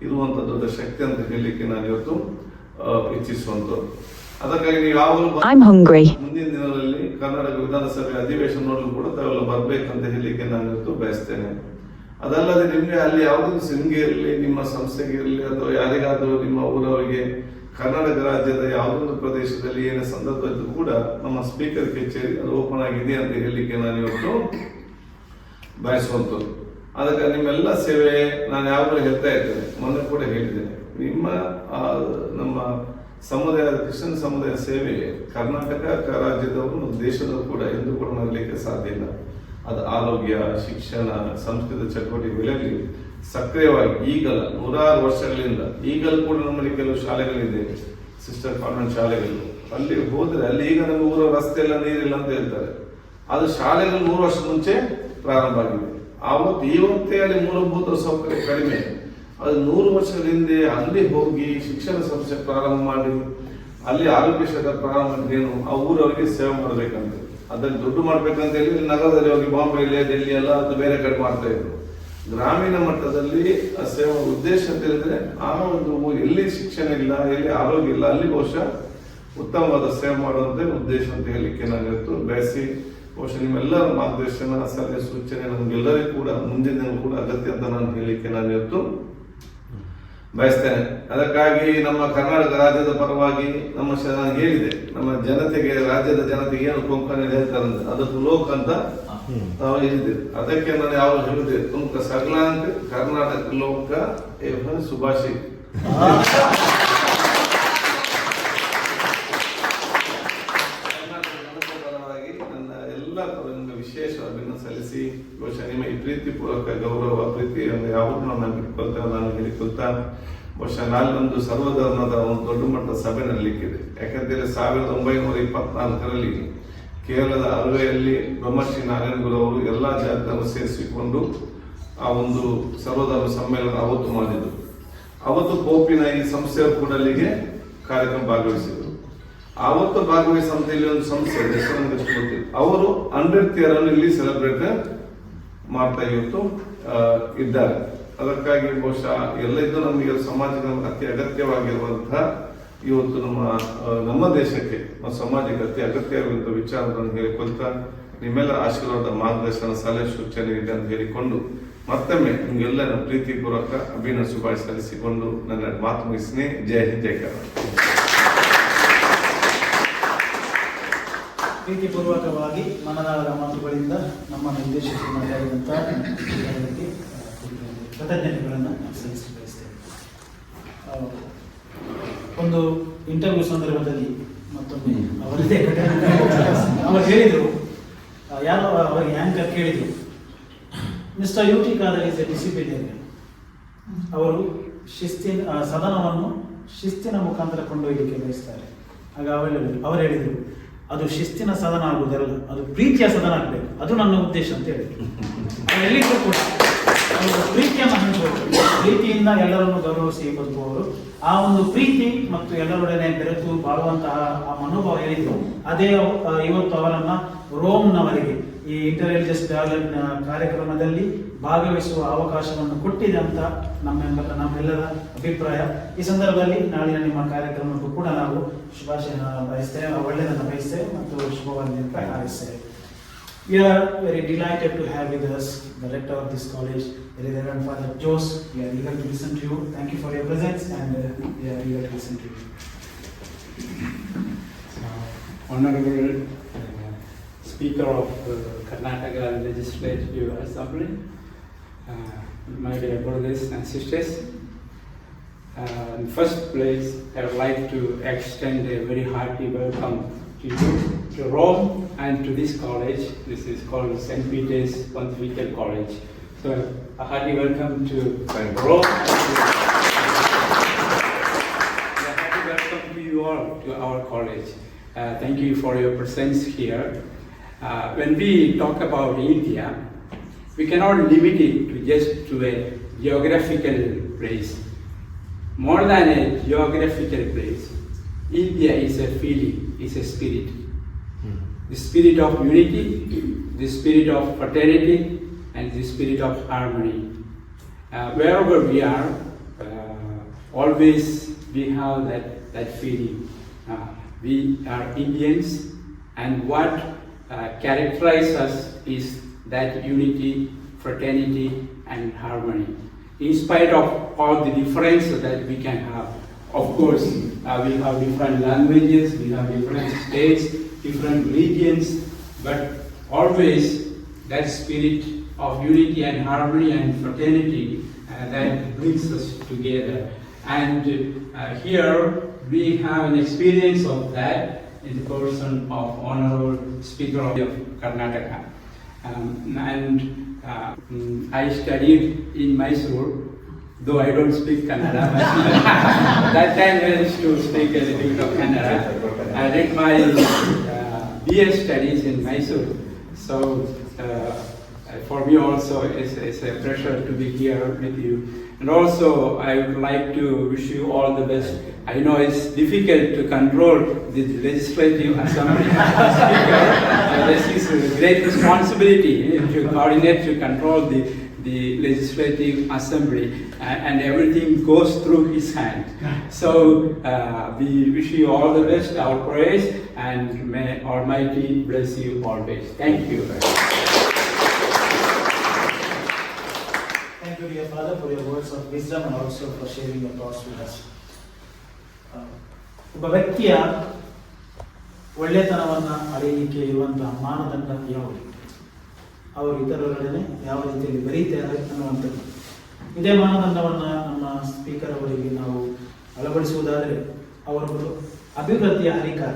ಇರುವಂತ ದೊಡ್ಡ ಶಕ್ತಿ ಅಂತ ಹೇಳಲಿಕ್ಕೆ ನಾನು ಇವತ್ತು ಇಚ್ಛಿಸುವಂತದ್ದು. ಅದಕ್ಕಾಗಿ ನೀವು ಯಾವಾಗಲೂ ಮುಂದಿನ ದಿನಗಳಲ್ಲಿ ಕರ್ನಾಟಕ ವಿಧಾನಸಭೆ ಅಧಿವೇಶನ ನೋಡಲು ಕೂಡ ತಾವೆಲ್ಲ ಬರ್ಬೇಕಂತ ಹೇಳಲಿಕ್ಕೆ ನಾನು ಇವತ್ತು ಬಯಸ್ತೇನೆ. ಅದಲ್ಲದೆ ನಿಮಗೆ ಅಲ್ಲಿ ಯಾವುದೇ ಸಿಂಗೆ ಇರಲಿ, ನಿಮ್ಮ ಸಂಸ್ಥೆಗೆ ಇರಲಿ, ಅಥವಾ ಯಾರಿಗಾದರೂ ನಿಮ್ಮ ಊರವರಿಗೆ ಕರ್ನಾಟಕ ರಾಜ್ಯದ ಯಾವುದೊಂದು ಪ್ರದೇಶದಲ್ಲಿ ಏನೇ ಸಂದರ್ಭದಲ್ಲೂ ಕೂಡ ನಮ್ಮ ಸ್ಪೀಕರ್ ಕಚೇರಿ ಅದು ಓಪನ್ ಆಗಿದೆ ಅಂತ ಹೇಳಲಿಕ್ಕೆ ನಾನು ಇವತ್ತು ಬಯಸುವಂಥದ್ದು. ಅದಕ್ಕೆ ನಿಮ್ಮೆಲ್ಲ ಸೇವೆ ನಾನು ಯಾವಾಗಲೂ ಹೇಳ್ತಾ ಇದ್ದೇನೆ, ಮೊನ್ನೆ ಕೂಡ ಹೇಳಿದ್ದೇನೆ, ನಿಮ್ಮ ನಮ್ಮ ಸಮುದಾಯದ ಕ್ರಿಶ್ಚಿಯನ್ ಸಮುದಾಯ ಸೇವೆ ಕರ್ನಾಟಕ ರಾಜ್ಯದವರು ಮತ್ತು ದೇಶದವರು ಕೂಡ ಎಂದು ಕೂಡ ಮಾಡಲಿಕ್ಕೆ ಸಾಧ್ಯ ಇಲ್ಲ. ಅದು ಆರೋಗ್ಯ, ಶಿಕ್ಷಣ, ಸಂಸ್ಕೃತ ಚಟುವಟಿಕೆಗಳಲ್ಲಿ ಸಕ್ರಿಯವಾಗಿ ಈಗಲ್ಲ 100 ವರ್ಷಗಳಿಂದ ಈಗಲೂ ಕೂಡ ನಮ್ಮಲ್ಲಿ ಕೆಲವು ಶಾಲೆಗಳಿದೆ, ಸಿಸ್ಟರ್ ಕಾನ್ವೆಂಟ್ ಶಾಲೆಗಳು. ಅಲ್ಲಿ ಹೋದ್ರೆ ಅಲ್ಲಿ ಈಗ ನಮ್ಮ ಊರ ರಸ್ತೆ ಎಲ್ಲ ನೀರಿಲ್ಲ ಅಂತ ಹೇಳ್ತಾರೆ. ಅದು ಶಾಲೆಗಳು 100 ವರ್ಷ ಮುಂಚೆ ಪ್ರಾರಂಭ ಆಗಿದೆ. ಇವತ್ತೇ ಅಲ್ಲಿ ಮೂಲಭೂತ ಸೌಕರ್ಯ ಕಡಿಮೆ. ಅದು 100 ವರ್ಷಗಳ ಹಿಂದೆ ಅಲ್ಲಿ ಹೋಗಿ ಶಿಕ್ಷಣ ಸಂಸ್ಥೆ ಪ್ರಾರಂಭ ಮಾಡಿ ಅಲ್ಲಿ ಆರೋಗ್ಯ ಕ್ಷೇತ್ರ ಪ್ರಾರಂಭ ಮಾಡಿದೇನು ಆ ಊರವರಿಗೆ ಸೇವೆ ಮಾಡಬೇಕಂತ, ಅದನ್ನು ದುಡ್ಡು ಮಾಡ್ಬೇಕಂತ ಹೇಳಿ ನಗರದಲ್ಲಿ ಹೋಗಿ ಬಾಂಬೆಯಲ್ಲಿ, ಡೆಲ್ಲಿ ಎಲ್ಲ ಅದು ಬೇರೆ ಕಡೆ ಮಾಡ್ತಾ ಇದ್ರು. ಗ್ರಾಮೀಣ ಮಟ್ಟದಲ್ಲಿ ಆ ಸೇವಾ ಉದ್ದೇಶ ಅಂತ ಹೇಳಿದ್ರೆ ಆ ಒಂದು ಎಲ್ಲಿ ಶಿಕ್ಷಣ ಇಲ್ಲ, ಎಲ್ಲಿ ಆರೋಗ್ಯ ಇಲ್ಲ, ಅಲ್ಲಿ ಬಹುಶಃ ಉತ್ತಮವಾದ ಸೇವೆ ಮಾಡುವಂತೆ ಉದ್ದೇಶ ಅಂತ ಹೇಳಲಿಕ್ಕೆ ನಾನು ಇವತ್ತು ಬಯಸಿ, ಬಹುಶಃ ನಿಮ್ಮೆಲ್ಲರ ಮಾರ್ಗದರ್ಶನ, ಸಲಹೆ, ಸೂಚನೆ ನಮ್ಗೆಲ್ಲರಿಗೂ ಕೂಡ ಮುಂದಿನ ಕೂಡ ಅಗತ್ಯ ಅಂತ ನಾನು ಹೇಳಲಿಕ್ಕೆ ನಾನು ಇವತ್ತು ಬಯಸ್ತೇನೆ. ಅದಕ್ಕಾಗಿ ನಮ್ಮ ಕರ್ನಾಟಕ ರಾಜ್ಯದ ಪರವಾಗಿ ನಾನು ಹೇಳಿದೆ, ನಮ್ಮ ಜನತೆಗೆ, ರಾಜ್ಯದ ಜನತೆಗೆ ಏನು ಕೊಂಕಣಿ ಹೇಳ್ತಾರಂದ್ರೆ ಅದಕ್ಕೆ ಲೋಕ ಅಂತ ತಾವು ಹೇಳಿದ್ದೀರಿ. ಅದಕ್ಕೆ ನಾನು ಯಾವಾಗ ಹೇಳಿದೆ, ತುಮಕ ಸಗಲಾಂಕ ಕರ್ನಾಟಕ ಲೋಕ ಸುಭಾಷಿ. ನನ್ನ ಎಲ್ಲ ನಿಮಗೆ ವಿಶೇಷ ಅಭಿನಂದನೆ ಸಲ್ಲಿಸಿ, ಬಹುಶಃ ನಿಮ್ಮ ಈ ಪ್ರೀತಿಪೂರ್ವಕ ಗೌರವ, ಪ್ರೀತಿಯನ್ನು ಯಾವುದು ನಾನು ಹೇಳಿಕೊಳ್ತಾ ಬಹುಶಃ ನಾಲ್ಲೊಂದು ಸರ್ವಧರ್ಮದ ಒಂದು ದೊಡ್ಡ ಮಟ್ಟದ ಸಭೆ ನಡಲಿಕ್ಕಿದೆ. ಯಾಕಂತೇಳಿ 1924ರಲ್ಲಿ ಕೇರಳದ ಅರವೆಯಲ್ಲಿ ಬ್ರಹ್ಮಶ್ರೀ ನಾರಾಯಣಗುರು ಅವರು ಎಲ್ಲ ಜಾತಿಯನ್ನು ಸೇರಿಸಿಕೊಂಡು ಆ ಒಂದು ಸರ್ವಧರ್ಮ ಸಮ್ಮೇಳನ ಅವತ್ತು ಮಾಡಿದರು. ಅವತ್ತು ಕೋಪಿನ ಈ ಸಂಸ್ಥೆಯವರು ಕೂಡ ಅಲ್ಲಿಗೆ ಕಾರ್ಯಕ್ರಮ ಭಾಗವಹಿಸಿದರು. ಅವತ್ತು ಭಾಗವಹಿಸುವಂತ ಇಲ್ಲಿ ಒಂದು ಸಂಸ್ಥೆ ಗೊತ್ತಿಲ್ಲ, ಅವರು 100th year ಇಲ್ಲಿ ಸೆಲೆಬ್ರೇಟ್ ಮಾಡ್ತಾ ಇವತ್ತು ಇದ್ದಾರೆ. ಅದಕ್ಕಾಗಿ ಬಹುಶಃ ಎಲ್ಲ ಇದು ನಮಗೆ ಸಮಾಜದ ಅತಿ ಅಗತ್ಯವಾಗಿರುವಂತಹ ಇವತ್ತು ನಮ್ಮ ದೇಶಕ್ಕೆ ಮತ್ತು ಸಮಾಜಕ್ಕೆ ಅತಿ ಅಗತ್ಯವಾಗಿರುವಂತಹ ವಿಚಾರಗಳನ್ನು ಹೇಳಿಕೊಳ್ತಾ ನಿಮ್ಮೆಲ್ಲ ಆಶೀರ್ವಾದ, ಮಾರ್ಗದರ್ಶನ, ಸಲಹೆ, ಸೂಚನೆ ಇದೆ ಅಂತ ಹೇಳಿಕೊಂಡು ಮತ್ತೊಮ್ಮೆ ನಿಮಗೆಲ್ಲ ಪ್ರೀತಿಪೂರ್ವಕ ಅಭಿನಂದನೆ ಶುಭಾಶಯ ಸಲ್ಲಿಸಿಕೊಂಡು ನನ್ನ ಮಾತು ಮುಗಿಸ್ತೀನಿ. ಜೈ ಹಿಂದ್, ಜೈ ಕರ್ನಾಟಕ. ಪ್ರೀತಿಪೂರ್ವಕವಾಗಿ ಮನದಾಳದ ಮಾತುಗಳಿಂದ ನಮ್ಮನ್ನು ಉದ್ದೇಶಿಸಿ ಮಾತಾಡಿದಂಥ ಕೃತಜ್ಞತೆಗಳನ್ನು ಸಲ್ಲಿಸಿ ಬಯಸ್ತೇವೆ. ಒಂದು ಇಂಟರ್ವ್ಯೂ ಸಂದರ್ಭದಲ್ಲಿ ಮತ್ತೊಮ್ಮೆ ಅವರದೇ ಅವರು ಹೇಳಿದರು, ಯಾರೋ ಅವರಿಗೆ ಆ್ಯಂಕರ್ ಕೇಳಿದರು, mister UT Khader is a disciplinarian. ಅವರು ಸದನವನ್ನು ಶಿಸ್ತಿನ ಮುಖಾಂತರ ಕೊಂಡೊಯ್ಯಲಿಕ್ಕೆ ಬಯಸ್ತಾರೆ. ಆಗ ಅವರು ಹೇಳಿದರು, ಅದು ಶಿಸ್ತಿನ ಸದನ ಆಗುವುದಲ್ಲ, ಅದು ಪ್ರೀತಿಯ ಸದನ ಆಗಬೇಕು, ಅದು ನನ್ನ ಉದ್ದೇಶ ಅಂತ ಹೇಳಿದರು. ಎಲ್ಲಿಗೂ ಕೂಡ ಪ್ರೀತಿಯನ್ನು ಹಂಚುವರು, ಪ್ರೀತಿಯಿಂದ ಎಲ್ಲರನ್ನು ಗೌರವಿಸಿ ಬದುಕುವವರು. ಆ ಒಂದು ಪ್ರೀತಿ ಮತ್ತು ಎಲ್ಲರೊಡನೆ ಬೆರೆತು ಬಾಳುವಂತಹ ಆ ಮನೋಭಾವ ಏನಿದ್ರು ಅದೇ ಇವತ್ತು ಅವರನ್ನ ರೋಮ್ನವರಿಗೆ ಈ ಇಂಟರ್ರಿಲಿಜಿಯಸ್ ಡಯಾಲಗ್ ಕಾರ್ಯಕ್ರಮದಲ್ಲಿ ಭಾಗವಹಿಸುವ ಅವಕಾಶವನ್ನು ಕೊಟ್ಟಿದೆ ಅಂತ ನಮ್ಮೆಲ್ಲರ ಅಭಿಪ್ರಾಯ. ಈ ಸಂದರ್ಭದಲ್ಲಿ ನಾಳಿನ ನಿಮ್ಮ ಕಾರ್ಯಕ್ರಮಕ್ಕೂ ಕೂಡ ನಾವು ಶುಭಾಶಯ ಬಯಸ್ತೇವೆ, ಒಳ್ಳೆಯದನ್ನು ಬಯಸ್ತೇವೆ ಮತ್ತು ಶುಭವಾಗಿ ಅಂತ ಹಾರೈಸ್ತೇವೆ. We are very delighted to have with us the rector of this college, the Reverend Father Jose. We are eager to listen to you. Thank you for your presence, and we are eager to listen to you. Honorable Speaker of Karnataka Legislative Assembly, my dear brothers and sisters, in first place, I would like to extend a very hearty welcome to you, to Rome, and to this college. This is called St. Peter's Pontifical College. So, a hearty welcome to Rome. A hearty welcome to you all, to our college. Thank you for your presence here. When we talk about India, we cannot limit it to just to a geographical place. More than a geographical place, India is a feeling, is a spirit. The spirit of unity, the spirit of fraternity, and the spirit of harmony. Wherever we are, always we have that feeling. We are Indians, and what characterizes us is that unity, fraternity, and harmony. In spite of all the differences that we can have, of course, we have different languages, we have different states, different religions, but always that spirit of unity and harmony and fraternity that brings us together. And here we have an experience of that in the person of Honorable Speaker of Karnataka. I studied in Mysore, though I don't speak Kannada. That time I used to speak a little bit of Kannada. I did my BS studies in Mysore, so for me also it's a pleasure to be here with you. And also I would like to wish you all the best. I know it's difficult to control the legislative assembly speaker. This is a great responsibility to coordinate, to control the legislative assembly, and everything goes through his hand. So we wish you all the best, our praise, and may Almighty bless you always. Thank you. Thank you, dear Father, for your words of wisdom and also for sharing your thoughts with us. ಒಬ್ಬ ವ್ಯಕ್ತಿಯ ಒಳ್ಳೆತನವನ್ನು ಅಳೆಯಲಿಕ್ಕೆ ಇರುವಂತಹ ಮಾನದಂಡ ಯಾವುದು? ಅವರು ಇತರರೊಡನೆ ಯಾವ ರೀತಿಯಲ್ಲಿ ಬೆರೀತಾರೆ ಅನ್ನುವಂಥದ್ದು. ಇದೇ ಮಾನದಂಡವನ್ನು ನಮ್ಮ ಸ್ಪೀಕರ್ ಅವರಿಗೆ ನಾವು ಅಳವಡಿಸುವುದಾದರೆ ಅವರು ಅಭಿವೃದ್ಧಿಯ ಹರಿಕಾರ.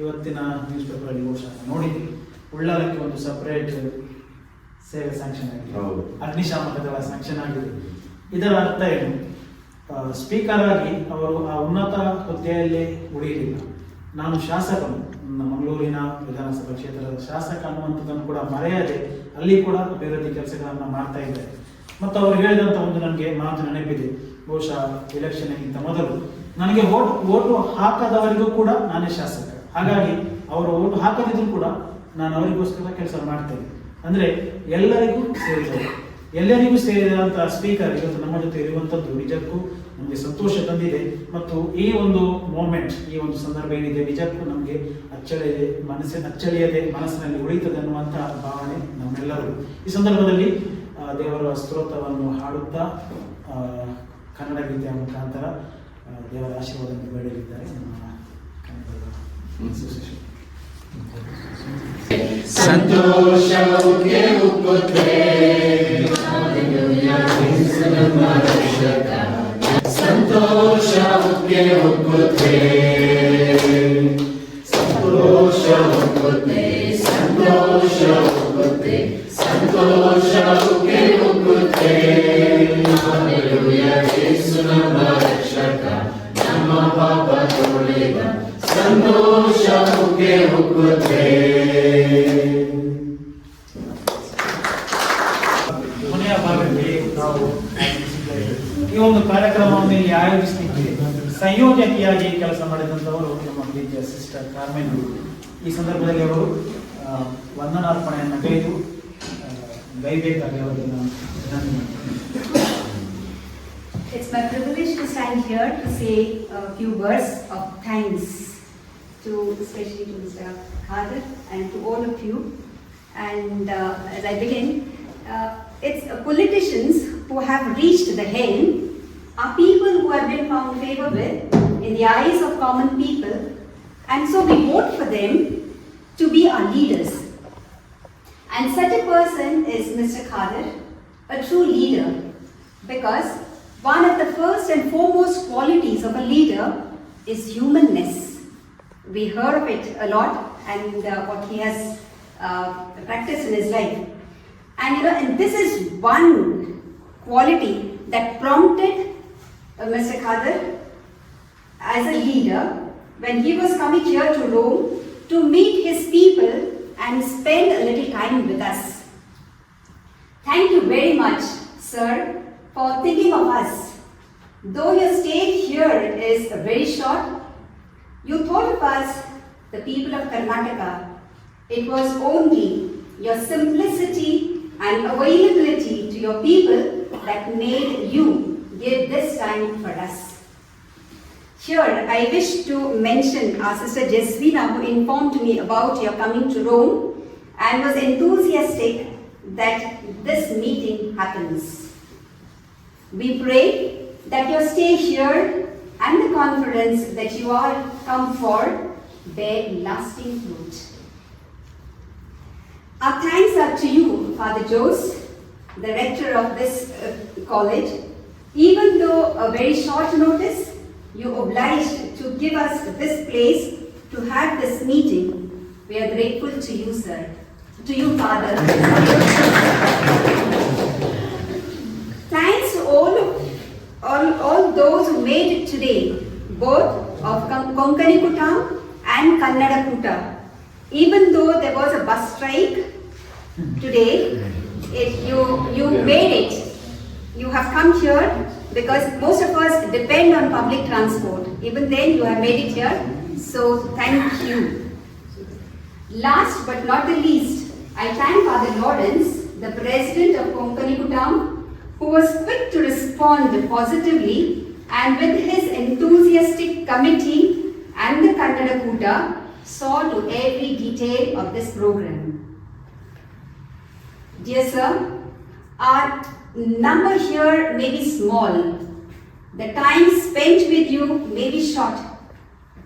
ಇವತ್ತಿನ ನ್ಯೂಸ್ ಪೇಪರಲ್ಲಿ ಬಹುಶಃ ನೋಡಿದ್ದೀವಿ, ಉಳ್ಳಾಲಕ್ಕೆ ಒಂದು ಸಪರೇಟ್ ಸೇವೆ ಸ್ಯಾಂಕ್ಷನ್ ಆಗಿದೆ, ಅಗ್ನಿಶಾಮಕ ದಳ ಸ್ಯಾಂಕ್ಷನ್ ಆಗಿದೆ. ಇದರ ಅರ್ಥ ಏನು? ಸ್ಪೀಕರ್ ಆಗಿ ಅವರು ಆ ಉನ್ನತ ಹುದ್ದೆಯಲ್ಲೇ ಉಳಿಯಲಿಲ್ಲ. ನಾನು ಶಾಸಕನು, ಮಂಗಳೂರಿನ ವಿಧಾನಸಭಾ ಕ್ಷೇತ್ರದ ಶಾಸಕ ಅನ್ನುವಂಥದ್ದನ್ನು ಕೂಡ ಮರೆಯದೆ ಅಲ್ಲಿ ಕೂಡ ಅಭಿವೃದ್ಧಿ ಕೆಲಸಗಳನ್ನು ಮಾಡ್ತಾ ಇದ್ದಾರೆ. ಮತ್ತು ಅವರು ಹೇಳಿದಂಥ ಒಂದು ನನಗೆ ಮಾತು ನೆನಪಿದೆ. ಬಹುಶಃ ಎಲೆಕ್ಷನ್ಗಿಂತ ಮೊದಲು ನನಗೆ ಓಟು ಹಾಕದವರಿಗೂ ಕೂಡ ನಾನೇ ಶಾಸಕ, ಹಾಗಾಗಿ ಅವರು ಓಟು ಹಾಕದಿದ್ರು ಕೂಡ ನಾನು ಅವರಿಗೋಸ್ಕರ ಕೆಲಸ ಮಾಡ್ತೇನೆ. ಅಂದರೆ ಎಲ್ಲರಿಗೂ ಸೇರಿದಂಥ ಸ್ಪೀಕರ್ ಇವತ್ತು ನಮ್ಮ ಜೊತೆ ಇರುವಂಥದ್ದು ನಿಜಕ್ಕೂ ನಮಗೆ ಸಂತೋಷ ತಂದಿದೆ. ಮತ್ತು ಈ ಒಂದು ಮೂಮೆಂಟ್, ಈ ಒಂದು ಸಂದರ್ಭ ಏನಿದೆ, ನಿಜಕ್ಕೂ ನಮಗೆ ಅಚ್ಚಳಿಯದೆ ಮನಸ್ಸಿನಲ್ಲಿ ಉಳಿತದೆ ಅನ್ನುವಂಥ ಭಾವನೆ ನಮ್ಮೆಲ್ಲರೂ. ಈ ಸಂದರ್ಭದಲ್ಲಿ ದೇವರ ಸ್ತೋತ್ರವನ್ನು ಹಾಡುತ್ತಾ ಕನ್ನಡ ಗೀತೆಯ ಮುಖಾಂತರ ದೇವರ ಆಶೀರ್ವಾದವನ್ನು ಬೇಡಲಿದ್ದಾರೆ ನಮ್ಮ ಕನ್ನಡ ಅಸೋಸಿಯೇಷನ್. ಸಂತೋಷಕ್ಕೆ ಉಕ್ಕುತ್ತೆ ಸಂತೋಷಕ್ಕೆ ಉಕ್ಕುತ್ತೆ ಸಂತೋಷ ಉಕ್ಕುತ್ತೆ ಸಂತೋಷ ಉಕ್ಕುತ್ತೆ ಸಂತೋಷಕ್ಕೆ ಉಕ್ಕುತ್ತೆ. ಯೇಸು ನಮ್ಮ ರಕ್ಷಕ, ನಮ್ಮ ಪಾಪ ತೊಳೆದ ಸಂತೋಷಕ್ಕೆ ಉಕ್ಕುತ್ತೆ. ಕೊನೆಯ ಭಾಗಕ್ಕೆ ನಾವು ಈ ಒಂದು ಕಾರ್ಯಕ್ರಮವನ್ನು ಇಲ್ಲಿ ಆಯೋಜಿಸಲಿಕ್ಕೆ ಸಂಯೋಜಕಿಯಾಗಿ ಕೆಲಸ ಮಾಡಿದಂಥವರು ನಮ್ಮ ಪ್ರೀತಿಯ ಸಿಸ್ಟರ್ ಕಾರ್ಮೆನ್. ಈ ಸಂದರ್ಭದಲ್ಲಿ ಅವರು ವಂದನಾರ್ಪಣೆಯನ್ನು ಗೈಬೇಕಾಗಿ ಅವರಿಗೆ ನಾನು ವಿನಂತಿ ಮಾಡ್ತೇನೆ. It's my privilege to stand here to say a few words of thanks especially to Mr. Khader and to all of you. And as I begin, it's politicians who have reached the helm are people who have been found favor with in the eyes of common people, and so we vote for them to be our leaders. And such a person is Mr. Khader, a true leader, because one of the first and foremost qualities of a leader is humanness. We heard of it a lot, and what he has practiced in his life. And this is one quality that prompted Mr. Khader as a leader when he was coming here to Rome to meet his people and spend a little time with us. Thank you very much, sir, for thinking of us. Though your stay here is very short, you thought of us, the people of Karnataka. It was only your simplicity and availability to your people that made you give this time for us. Here, I wish to mention our sister Jesvina, who informed me about your coming to Rome and was enthusiastic that this meeting happens. We pray that your stay here and the conference that you are come for bear lasting fruit. Our thanks are to you, Father Jose, the rector of this college. Even though a very short notice, you obliged to give us this place to have this meeting. We are grateful to you, sir. To you, Father. Thanks to all those who made it today, both of Konkani Kutam and Kannada Kuta. Even though there was a bus strike today, you made it. You have come here because most of us depend on public transport. Even then you have made it here, so thank you. Last but not the least, I thank Father Lawrence, the president of Konkani Kutam, who was quick to respond positively and with his enthusiastic committee and the Kannada Kuta saw to every detail of this program. Dear sir, our number here may be small, the time spent with you may be short,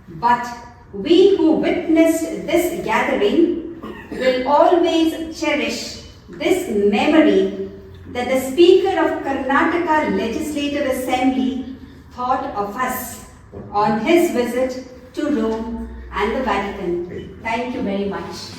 but we who witnessed this gathering will always cherish this memory that the Speaker of Karnataka Legislative Assembly thought of us on his visit to Rome and the Vatican. Thank you very much.